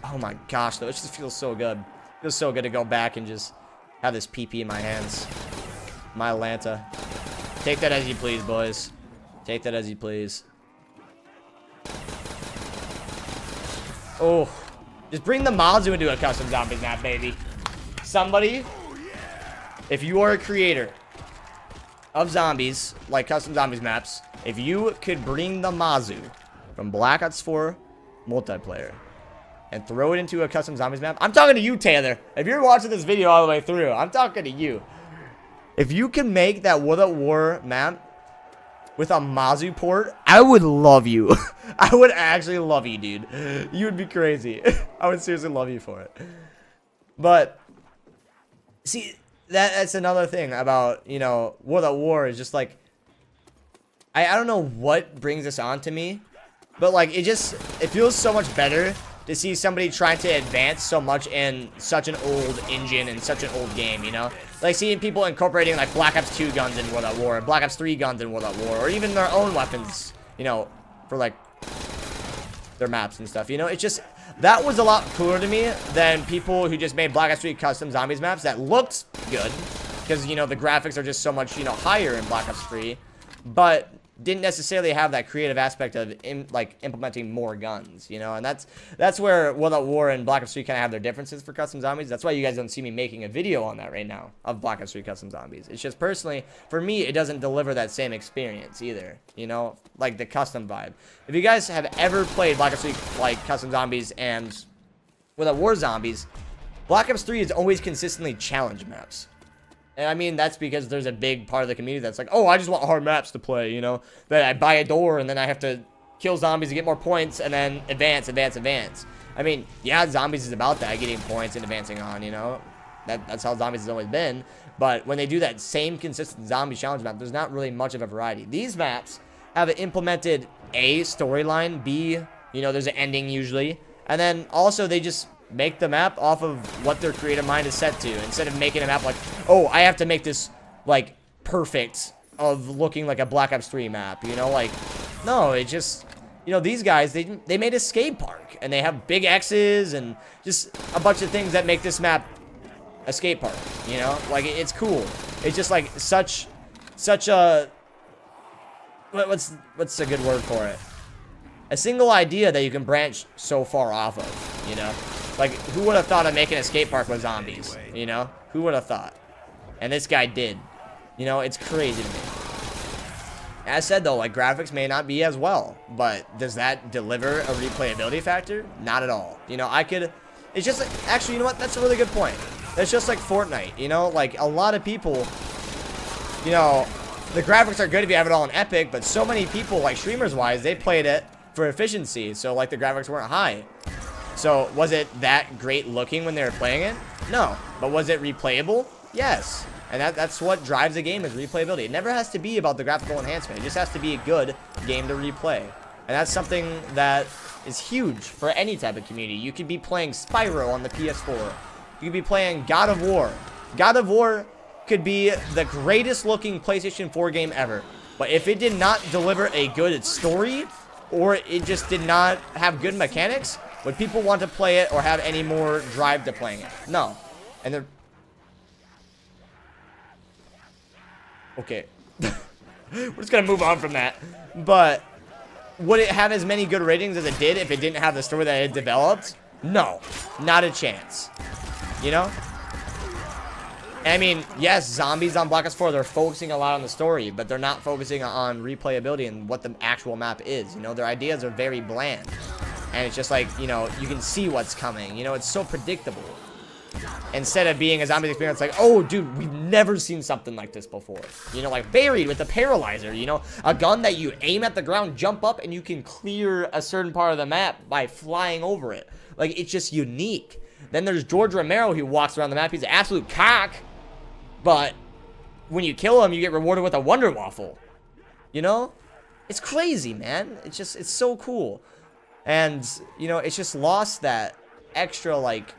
Oh my gosh, though, it just feels so good. It feels so good to go back and just have this PP in my hands. My Atlanta. Take that as you please, boys. Take that as you please. Oh. Just bring the Mazu into a custom zombies map, baby. Somebody, if you are a creator of zombies, like custom zombies maps, if you could bring the Mazu from Black Ops 4 multiplayer and throw it into a custom zombies map. I'm talking to you, Taylor. If you're watching this video all the way through, I'm talking to you. If you can make that World at War map with a Mazu port, I would love you. I would actually love you, dude. You would be crazy. I would seriously love you for it. But, see, that's another thing about, you know, World at War is just like, I don't know what brings this on to me, but like, it feels so much better to see somebody trying to advance so much in such an old engine and such an old game, you know? Like seeing people incorporating like Black Ops 2 guns in World at War, Black Ops 3 guns in World at War, or even their own weapons, you know, for like their maps and stuff, you know? It's just, that was a lot cooler to me than people who just made Black Ops 3 custom zombies maps that looked good, because, you know, the graphics are just so much, you know, higher in Black Ops 3, but didn't necessarily have that creative aspect of implementing more guns, you know? And that's where World at War and Black Ops 3 kind of have their differences for custom zombies. That's why you guys don't see me making a video on that right now of Black Ops 3 custom zombies. It's just personally, for me, it doesn't deliver that same experience either, you know? Like the custom vibe. If you guys have ever played Black Ops 3 like custom zombies and World at War zombies, Black Ops 3 is always consistently challenge maps. And I mean, that's because there's a big part of the community that's like, oh, I just want hard maps to play, you know? That I buy a door and then I have to kill zombies to get more points and then advance. I mean, yeah, zombies is about that, getting points and advancing on, you know? That's how zombies has always been. But when they do that same consistent zombie challenge map, there's not really much of a variety. These maps have implemented A, storyline, B, you know, there's an ending usually. And then also they just make the map off of what their creative mind is set to, instead of making a map like, oh, I have to make this like perfect of looking like a Black Ops 3 map, you know? Like, no, it just, you know, these guys, they made a skate park and they have big X's and just a bunch of things that make this map a skate park, you know? Like, it's cool. It's just like such a, what's a good word for it? A single idea that you can branch so far off of, you know? Like, who would have thought of making a skate park with zombies, you know? Who would have thought? And this guy did. You know, it's crazy to me. As said, though, like, graphics may not be as well, but does that deliver a replayability factor? Not at all. You know, it's just like, actually, you know what? That's a really good point. It's just like Fortnite, you know? Like, a lot of people, you know, the graphics are good if you have it all in Epic, but so many people, like, streamers-wise, they played it for efficiency, so, like, the graphics weren't high. So, was it that great looking when they were playing it? No. But was it replayable? Yes. And that's what drives a game, is replayability. It never has to be about the graphical enhancement. It just has to be a good game to replay. And that's something that is huge for any type of community. You could be playing Spyro on the PS4. You could be playing God of War. God of War could be the greatest looking PlayStation 4 game ever. But if it did not deliver a good story, or it just did not have good mechanics, would people want to play it or have any more drive to playing it? No. And they're... Okay. We're just gonna move on from that. But would it have as many good ratings as it did if it didn't have the story that it developed? No. Not a chance. You know? And I mean, yes, zombies on Black Ops 4, they're focusing a lot on the story, but they're not focusing on replayability and what the actual map is. You know, their ideas are very bland. And it's just like, you know, you can see what's coming. You know, it's so predictable. Instead of being a zombie experience like, oh, dude, we've never seen something like this before. You know, like Buried with the Paralyzer, you know, a gun that you aim at the ground, jump up, and you can clear a certain part of the map by flying over it. Like, it's just unique. Then there's George Romero, who walks around the map. He's an absolute cock. But when you kill him, you get rewarded with a Wonder Waffle. You know? It's crazy, man. It's so cool. And, you know, it's just lost that extra, like,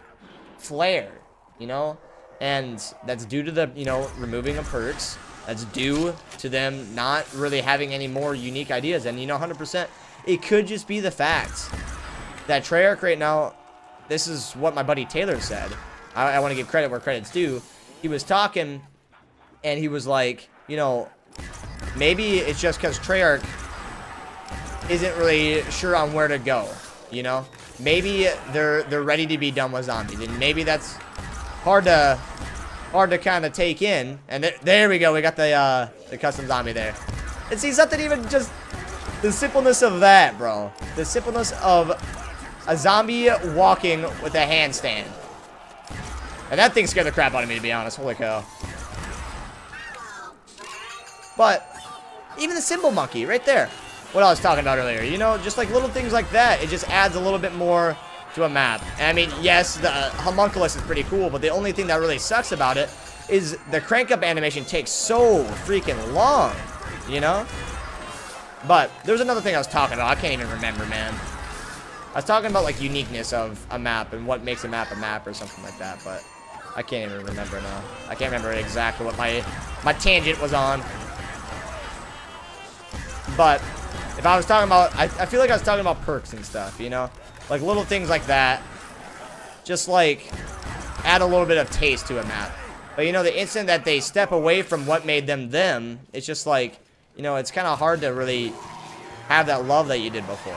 flair, you know? And that's due to the, you know, removing of perks. That's due to them not really having any more unique ideas. And, you know, 100%, it could just be the fact that Treyarch right now, this is what my buddy Taylor said. I want to give credit where credit's due. He was talking, and he was like, you know, maybe it's just because Treyarch isn't really sure on where to go, you know? Maybe they're ready to be done with zombies, and maybe that's hard to kind of take in. And there we go, we got the custom zombie there. And see, something even just, the simpleness of that, bro. The simpleness of a zombie walking with a handstand. And that thing scared the crap out of me, to be honest. Holy cow. But even the Symbol Monkey right there. What I was talking about earlier. You know, just like little things like that. It just adds a little bit more to a map. And I mean, yes, the homunculus is pretty cool. But the only thing that really sucks about it is the crank up animation takes so freaking long. You know? But there's another thing I was talking about. I can't even remember, man. I was talking about like uniqueness of a map and what makes a map or something like that. But I can't even remember now. I can't remember exactly what my tangent was on. But if I was talking about, I feel like I was talking about perks and stuff, you know? Like little things like that. Just like add a little bit of taste to a map. But you know, the instant that they step away from what made them them, it's just like, you know, it's kind of hard to really have that love that you did before.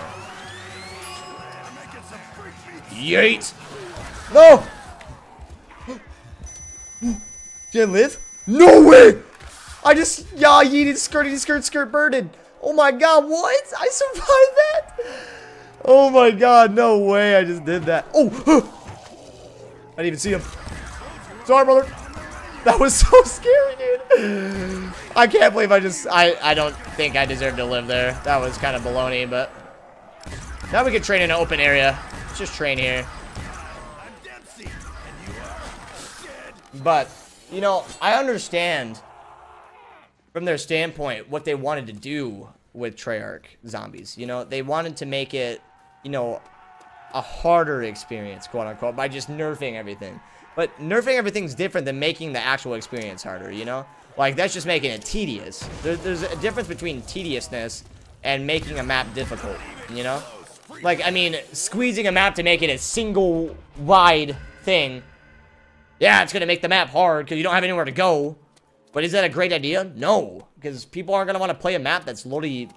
Yeet! No! Did I live? No way! I just, yeah, yeeted, skirty, skirt, birded. Oh my god, what? I survived that? Oh my god, no way, I just did that. Oh! I didn't even see him. Sorry, brother. That was so scary, dude. I can't believe I don't think I deserve to live there. That was kind of baloney, but now we can train in an open area. Let's just train here. But, you know, I understand from their standpoint what they wanted to do with Treyarch Zombies. You know, they wanted to make it, you know, a harder experience, quote unquote, by just nerfing everything. But nerfing everything's different than making the actual experience harder, you know? Like, that's just making it tedious. There's a difference between tediousness and making a map difficult, you know? Like, I mean, squeezing a map to make it a single wide thing, yeah, it's gonna make the map hard because you don't have anywhere to go. But is that a great idea? No, because people aren't gonna want to play a map that's literally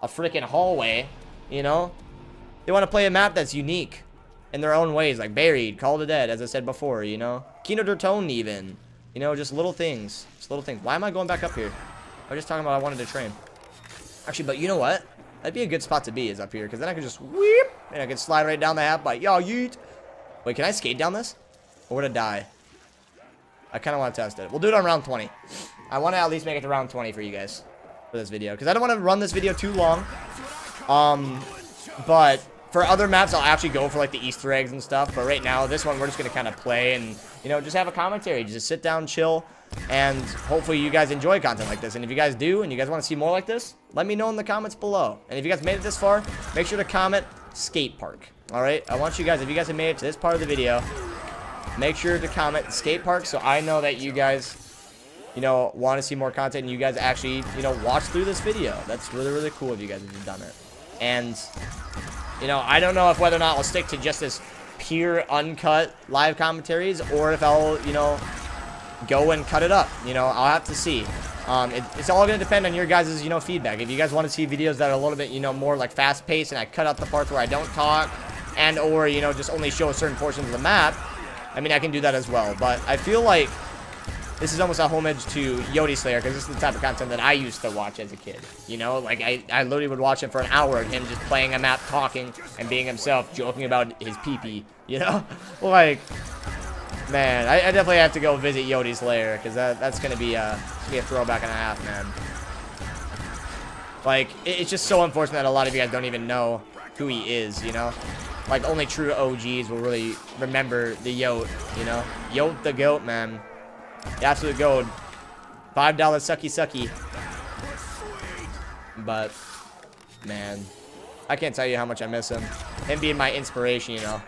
a freaking hallway, you know? They want to play a map that's unique in their own ways, like Buried, Call of the Dead, as I said before, you know? Kino der Toten even, you know, just little things. Just little things. Why am I going back up here? I was just talking about I wanted to train. Actually, but you know what? That'd be a good spot to be, is up here, because then I can just whip, and I can slide right down the half by y'all yeet. Wait, can I skate down this? Or would I die? I kind of want to test it. We'll do it on round 20. I want to at least make it to round 20 for you guys for this video, because I don't want to run this video too long. But for other maps, I'll actually go for like the Easter eggs and stuff. But right now, this one, we're just going to kind of play and, you know, just have a commentary. Just sit down, chill, and hopefully you guys enjoy content like this. And if you guys do, and you guys want to see more like this, let me know in the comments below. And if you guys made it this far, make sure to comment skate park. All right? I want you guys, if you guys have made it to this part of the video, make sure to comment skate park so I know that you guys, you know, want to see more content and you guys actually, you know, watch through this video. That's really, really cool if you guys have done it. And, you know, I don't know if whether or not I'll stick to just this pure uncut live commentaries or if I'll, you know, go and cut it up. You know, I'll have to see. It's all going to depend on your guys' you know, feedback. If you guys want to see videos that are a little bit, you know, more like fast paced and I cut out the parts where I don't talk and or, you know, just only show certain portions of the map, I mean, I can do that as well. But I feel like this is almost a homage to Yodi Slayer because this is the type of content that I used to watch as a kid. You know, like I literally would watch him for an hour of him just playing a map, talking, and being himself, joking about his pee-pee, you know? Like, man, I definitely have to go visit Yodi Slayer because that's going to be a throwback and a half, man. Like, it's just so unfortunate that a lot of you guys don't even know who he is, you know? Like, only true OGs will really remember the Yote, you know? Yote the GOAT, man. The absolute goat. $5 sucky sucky. But, man, I can't tell you how much I miss him. Him being my inspiration, you know.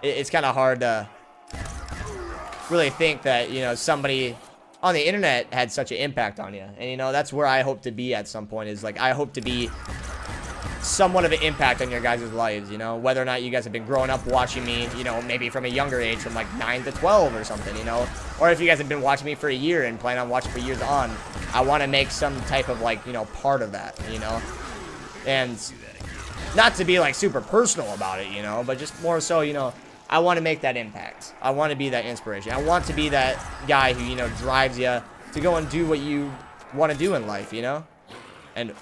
It's kind of hard to really think that, you know, somebody on the internet had such an impact on you. And, you know, that's where I hope to be at some point is, like, I hope to be somewhat of an impact on your guys' lives, you know, whether or not you guys have been growing up watching me, you know, maybe from a younger age, from like 9 to 12 or something, you know, or if you guys have been watching me for a year and plan on watching for years on, I want to make some type of like, you know, part of that, you know, and not to be like super personal about it, you know, but just more so, you know, I want to make that impact. I want to be that inspiration. I want to be that guy who, you know, drives you to go and do what you want to do in life, you know, and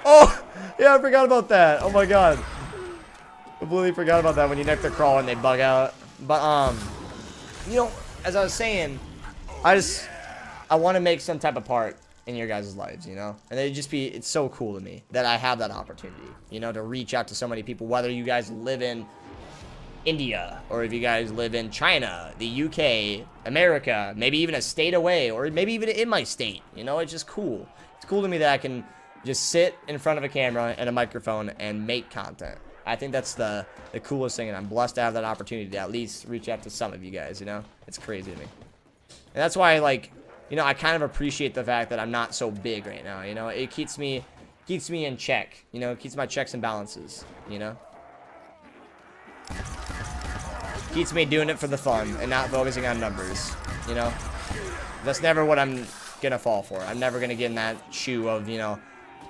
oh, yeah, I forgot about that. Oh my god. Completely forgot about that when you neck the crawl and they bug out. But, you know, as I was saying, I want to make some type of part in your guys' lives, you know? And it's so cool to me that I have that opportunity, you know, to reach out to so many people, whether you guys live in India, or if you guys live in China, the UK, America, maybe even a state away, or maybe even in my state, you know? It's just cool. It's cool to me that I can just sit in front of a camera and a microphone and make content. I think that's the coolest thing, and I'm blessed to have that opportunity to at least reach out to some of you guys, you know? It's crazy to me. And that's why, like, you know, I kind of appreciate the fact that I'm not so big right now, you know? It keeps me in check, you know? It keeps my checks and balances, you know? Keeps me doing it for the fun and not focusing on numbers, you know? That's never what I'm gonna fall for. I'm never gonna get in that shoe of, you know,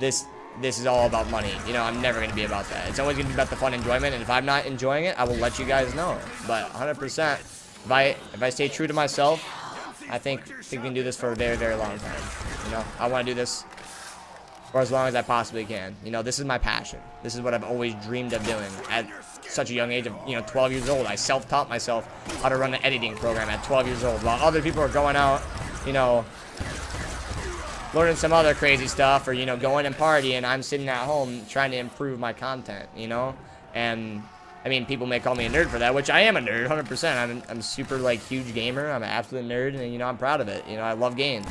this is all about money. You know, I'm never going to be about that. It's always going to be about the fun enjoyment, and if I'm not enjoying it, I will let you guys know. But 100%, if I stay true to myself, I think we can do this for a very, very long time. You know, I want to do this for as long as I possibly can. You know, this is my passion. This is what I've always dreamed of doing at such a young age of, 12 years old. I self-taught myself how to run an editing program at 12 years old, while other people are going out, learning some other crazy stuff, or, going and partying. I'm sitting at home trying to improve my content, and I mean, people may call me a nerd for that, which I am a nerd, 100%. I'm a super, huge gamer. I'm an absolute nerd, and, I'm proud of it. I love games.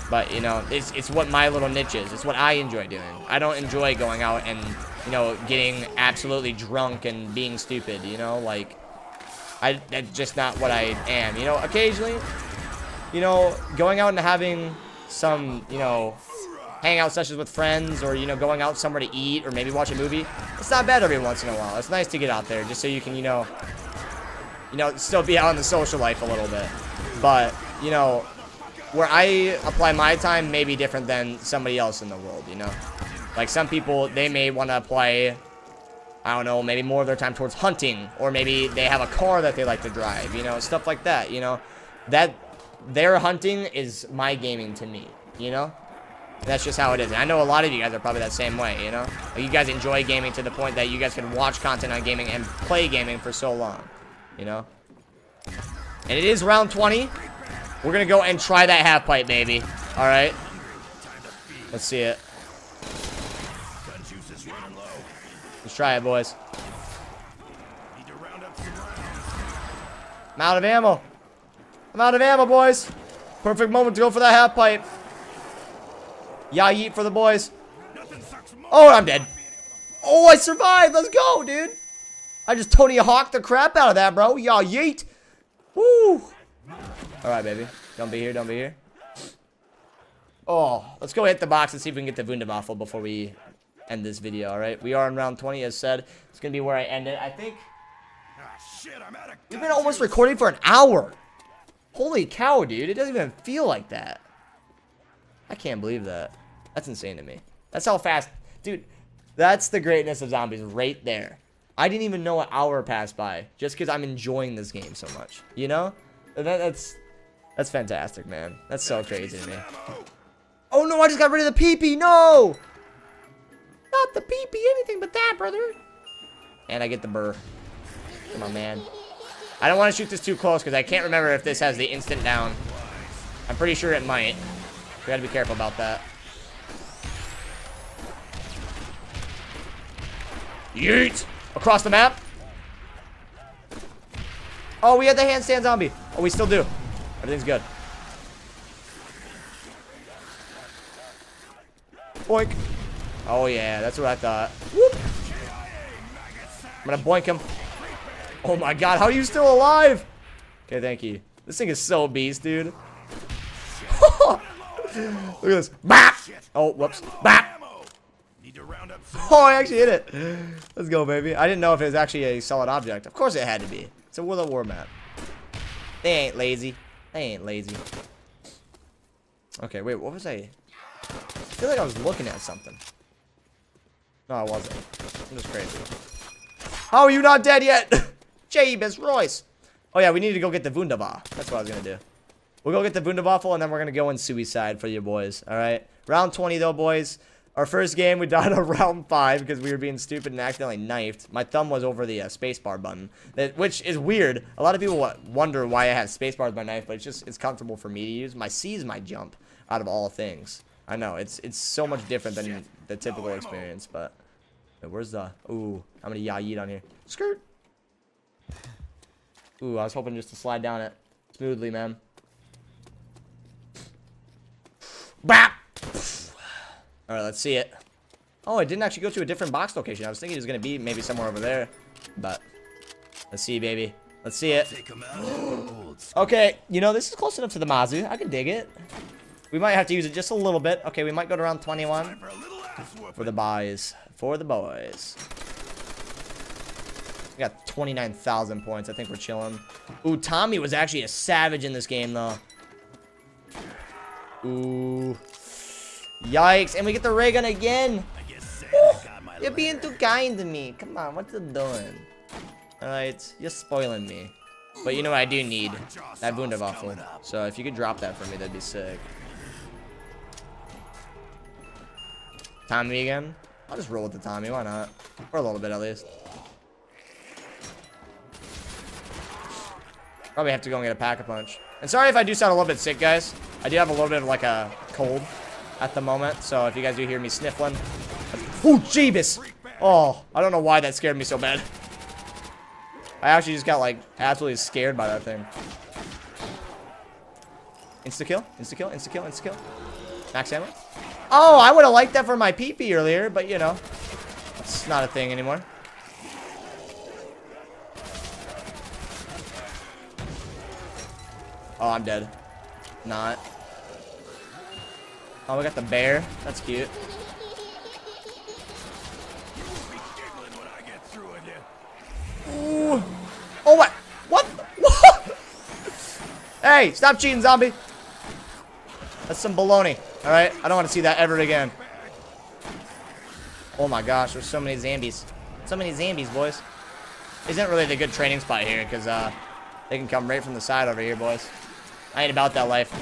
But, it's what my little niche is. It's what I enjoy doing. I don't enjoy going out and, getting absolutely drunk and being stupid, that's just not what I am. Occasionally, going out and having some, hangout sessions with friends, or, going out somewhere to eat, or maybe watch a movie. It's not bad every once in a while. It's nice to get out there just so you can, still be out in the social life a little bit. But, where I apply my time may be different than somebody else in the world, Like some people, they may want to apply, I don't know, maybe more of their time towards hunting, or maybe they have a car that they like to drive, stuff like that, That, their hunting is my gaming to me, That's just how it is. And I know a lot of you guys are probably that same way, Like you guys enjoy gaming to the point that you guys can watch content on gaming and play gaming for so long, And it is round 20. We're going to go and try that half pipe, baby. All right. Let's see it. Let's try it, boys. I'm out of ammo. I'm out of ammo, boys. Perfect moment to go for that half pipe. Yeah, yeet for the boys. Oh, I'm dead. Oh, I survived. Let's go, dude. I just Tony Hawk'd the crap out of that, bro. Yeah, yeet. Woo. All right, baby. Don't be here. Don't be here. Oh, let's go hit the box and see if we can get the Wunderwaffe before we end this video, all right? We are in round 20, as said. It's going to be where I end it. I think we've been almost recording for an hour. Holy cow, dude. It doesn't even feel like that. I can't believe that. That's insane to me. That's how fast. Dude, that's the greatness of zombies right there. I didn't even know an hour passed by just because I'm enjoying this game so much. That's fantastic, man. That's so crazy to me. Oh, no, I just got rid of the peepee. No! Not the peepee. Anything but that, brother. And I get the burr. Come on, man. I don't want to shoot this too close because I can't remember if this has the instant down. I'm pretty sure it might. We gotta be careful about that. Yeet! Across the map. Oh, we had the handstand zombie. Oh, we still do. Everything's good. Boink. Oh, yeah. That's what I thought. Whoop. I'm gonna boink him. Oh, my God. How are you still alive? Okay, thank you. This thing is so beast, dude. Look at this. Bap! Oh, whoops. Bap! Oh, I actually hit it. Let's go, baby. I didn't know if it was actually a solid object. Of course it had to be. It's a World at War map. They ain't lazy. They ain't lazy. Okay, wait, what was I feel like I was looking at something. No, I wasn't. I'm just crazy. How are you not dead yet? Jabez Royce. Oh, yeah, we need to go get the Wunderwaffe. That's what I was going to do. We'll go get the Wunderwaffe, and then we're going to go in suicide for you boys. All right? Round 20, though, boys. Our first game, we died on round 5 because we were being stupid and accidentally knifed. My thumb was over the spacebar button, which is weird. A lot of people wonder why I have spacebar with my knife, but it's comfortable for me to use. My C is my jump out of all things. I know, it's so much different than the typical experience, but wait, where's the... Ooh, I'm going to yeet on here. Skirt. Ooh, I was hoping just to slide down it smoothly, man. Bap! All right, let's see it. Oh, it didn't actually go to a different box location. I was thinking it was going to be maybe somewhere over there. But let's see, baby. Let's see it. Okay, this is close enough to the Mazu. I can dig it. We might have to use it just a little bit. Okay, we might go to round 21. For the boys. For the boys. We got 29,000 points. I think we're chilling. Ooh, Tommy was actually a savage in this game, though. Ooh. Yikes, and we get the ray gun again. You're being too kind to me. Come on, what you doing? Alright, you're spoiling me. But you know what I do need? That Wunderwaffe. So if you could drop that for me, that'd be sick. Tommy again. I'll just roll with the Tommy. Why not? For a little bit, at least. Probably have to go and get a Pack-a-Punch. And sorry if I do sound a little bit sick, guys. I do have a little bit of like a cold at the moment. So if you guys do hear me sniffling. Oh, Jeebus. Oh, I don't know why that scared me so bad. I actually just got like absolutely scared by that thing. Insta-kill, insta-kill, insta-kill, insta-kill. Max ammo. Oh, I would have liked that for my PP earlier, but you know. It's not a thing anymore. Oh, I'm dead. Not. Oh, we got the bear. That's cute. Ooh. Oh, what? What? What? Hey, stop cheating, zombie. That's some baloney. All right, I don't want to see that ever again. Oh my gosh, there's so many zombies. So many zombies, boys. Isn't really the good training spot here because they can come right from the side over here, boys. I ain't about that life.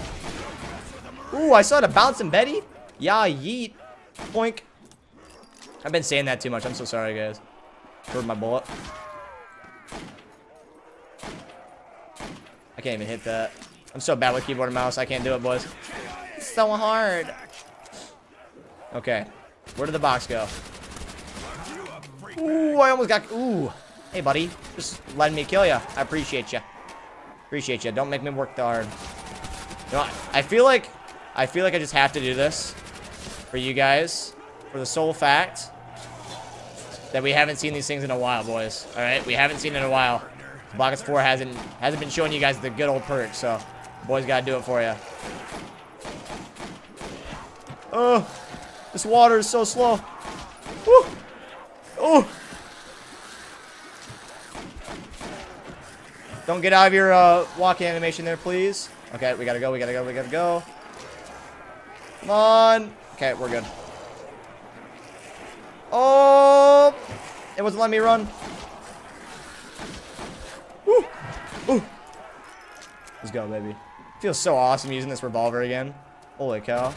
Ooh, I saw the bouncing Betty. Yeah, yeet. Boink. I've been saying that too much. I'm so sorry, guys. Heard my bullet. I can't even hit that. I'm so bad with keyboard and mouse. I can't do it, boys. It's so hard. Okay. Where did the box go? Ooh, I almost got... Ooh. Hey, buddy. Just letting me kill you. I appreciate you. Appreciate you. Don't make me work too hard. You know, I feel like I just have to do this for you guys. For the sole fact that we haven't seen these things in a while, boys. Alright? We haven't seen it in a while. Block Us 4 hasn't been showing you guys the good old perks, so boys gotta do it for you. Oh, this water is so slow. Woo. Oh. Don't get out of your walk animation there, please. Okay, we gotta go, we gotta go, we gotta go. Come on. Okay, we're good. Oh, it wasn't letting me run. Woo. Ooh. Let's go, baby. Feels so awesome using this revolver again. Holy cow.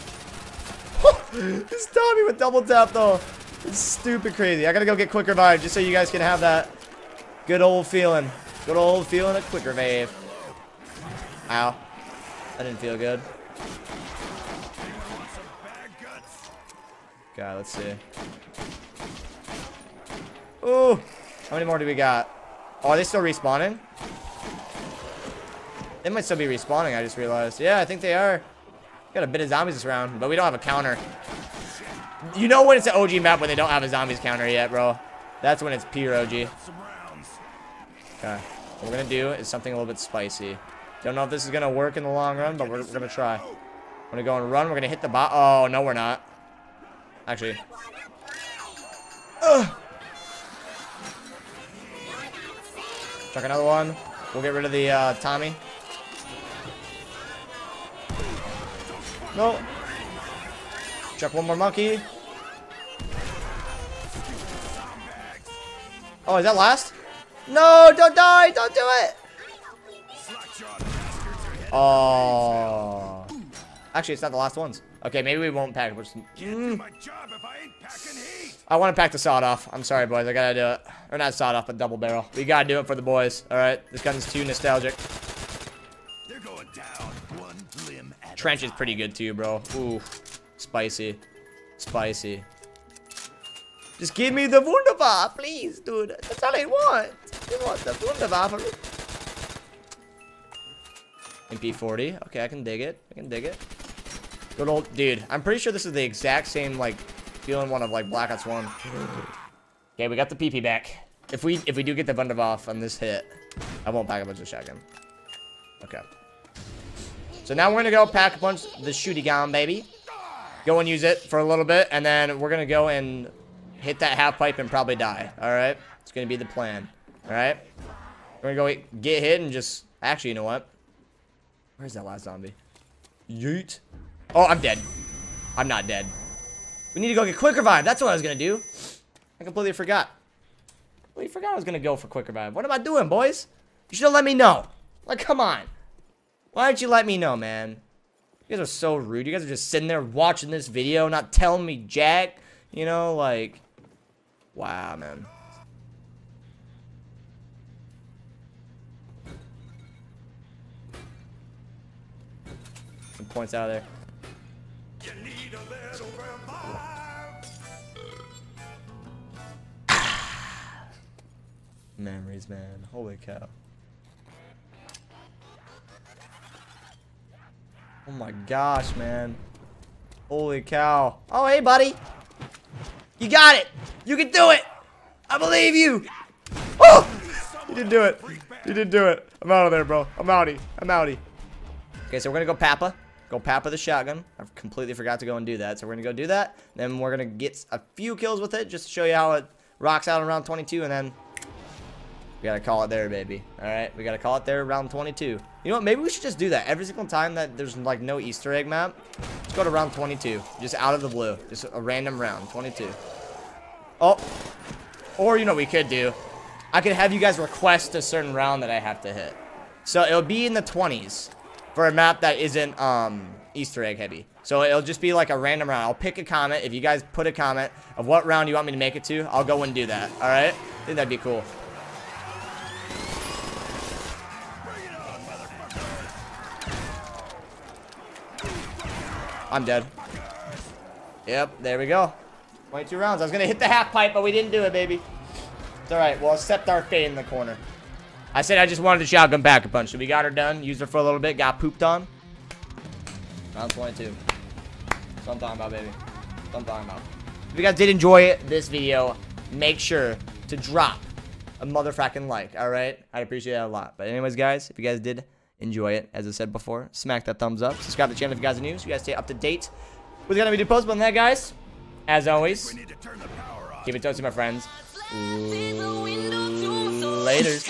This Tommy with double tap, though. It's stupid crazy. I gotta go get Quick Revive just so you guys can have that good old feeling. Good old feeling of Quick Revive. Ow. That didn't feel good. God, let's see. Ooh. How many more do we got? Oh, are they still respawning? They might still be respawning, I just realized. Yeah, I think they are. Got a bit of zombies this round, but we don't have a counter. You know when it's an OG map when they don't have a zombies counter yet, bro. That's when it's pure OG. Okay. What we're going to do is something a little bit spicy. Don't know if this is going to work in the long run, but we're going to try. We're going to go and run. We're going to hit the bot. Oh, no, we're not. Actually. Ugh. Chuck another one. We'll get rid of the Tommy. No. Chuck one more monkey. Oh, is that last? No, don't die. Don't do it. Oh. Actually, it's not the last ones. Okay, maybe we won't pack. I want to pack the sawed off. I'm sorry, boys. I gotta do it. Or not sawed off, but double barrel. We gotta do it for the boys. All right. This gun's too nostalgic. They're going down one limb at Trench is pretty good too, bro. Ooh, spicy, spicy. Just give me the Wunderbar, please, dude. That's all I want. I want the Wunderbar. MP40. Okay, I can dig it. I can dig it. Good old dude. I'm pretty sure this is the exact same like feeling one of like Black Ops 1. Okay, we got the PP back. If we do get the Wunderbar on this hit, I won't pack a bunch of shotgun. Okay. So now we're gonna go pack a bunch the shooty gun, baby. Go and use it for a little bit, and then we're gonna go and hit that half pipe and probably die. All right, it's gonna be the plan. All right, we're gonna go get hit and just actually, you know what? Where's that last zombie? Yeet. Oh, I'm dead. I'm not dead. We need to go get Quick Revive. That's what I was gonna do. I completely forgot. I forgot I was gonna go for Quick Revive. What am I doing, boys? You should have let me know. Like, come on. Why didn't you let me know, man? You guys are so rude. You guys are just sitting there watching this video, not telling me jack. You know, like, wow, man. Some points out of there. You need a little revive. Memories, man. Holy cow. Oh my gosh, man. Holy cow. Oh, hey, buddy. You got it. You can do it. I believe you. Oh! You didn't do it. You didn't do it. I'm out of there, bro. I'm outie. I'm outie. Okay, so we're going to go Papa. Go Papa the shotgun. I completely forgot to go and do that. So we're going to go do that. Then we're going to get a few kills with it just to show you how it rocks out in round 22. And then we got to call it there, baby. All right, we got to call it there round 22. You know what? Maybe we should just do that. Every single time that there's, like, no Easter egg map, let's go to round 22. Just out of the blue. Just a random round. 22. Oh. Or, you know what we could do? I could have you guys request a certain round that I have to hit. So it'll be in the 20s for a map that isn't Easter egg heavy. So it'll just be like a random round. I'll pick a comment. If you guys put a comment of what round you want me to make it to, I'll go and do that. All right? I think that'd be cool. I'm dead. Yep, there we go. 22 rounds. I was going to hit the half pipe, but we didn't do it, baby. It's all right. We'll accept our fate in the corner. I said I just wanted to shotgun back a punch, so we got her done. Used her for a little bit. Got pooped on. Round 22. That's what I'm talking about, baby. That's what I'm talking about. If you guys did enjoy this video, make sure to drop a motherfucking like, all right? I'd appreciate that a lot. But anyways, guys, if you guys did enjoy it, as I said before, smack that thumbs up. Subscribe to the channel if you guys are new, so you guys stay up to date with the kind of video posts. But on that, guys, as always, We need to turn the power on. keep it toasty, my friends. Laters.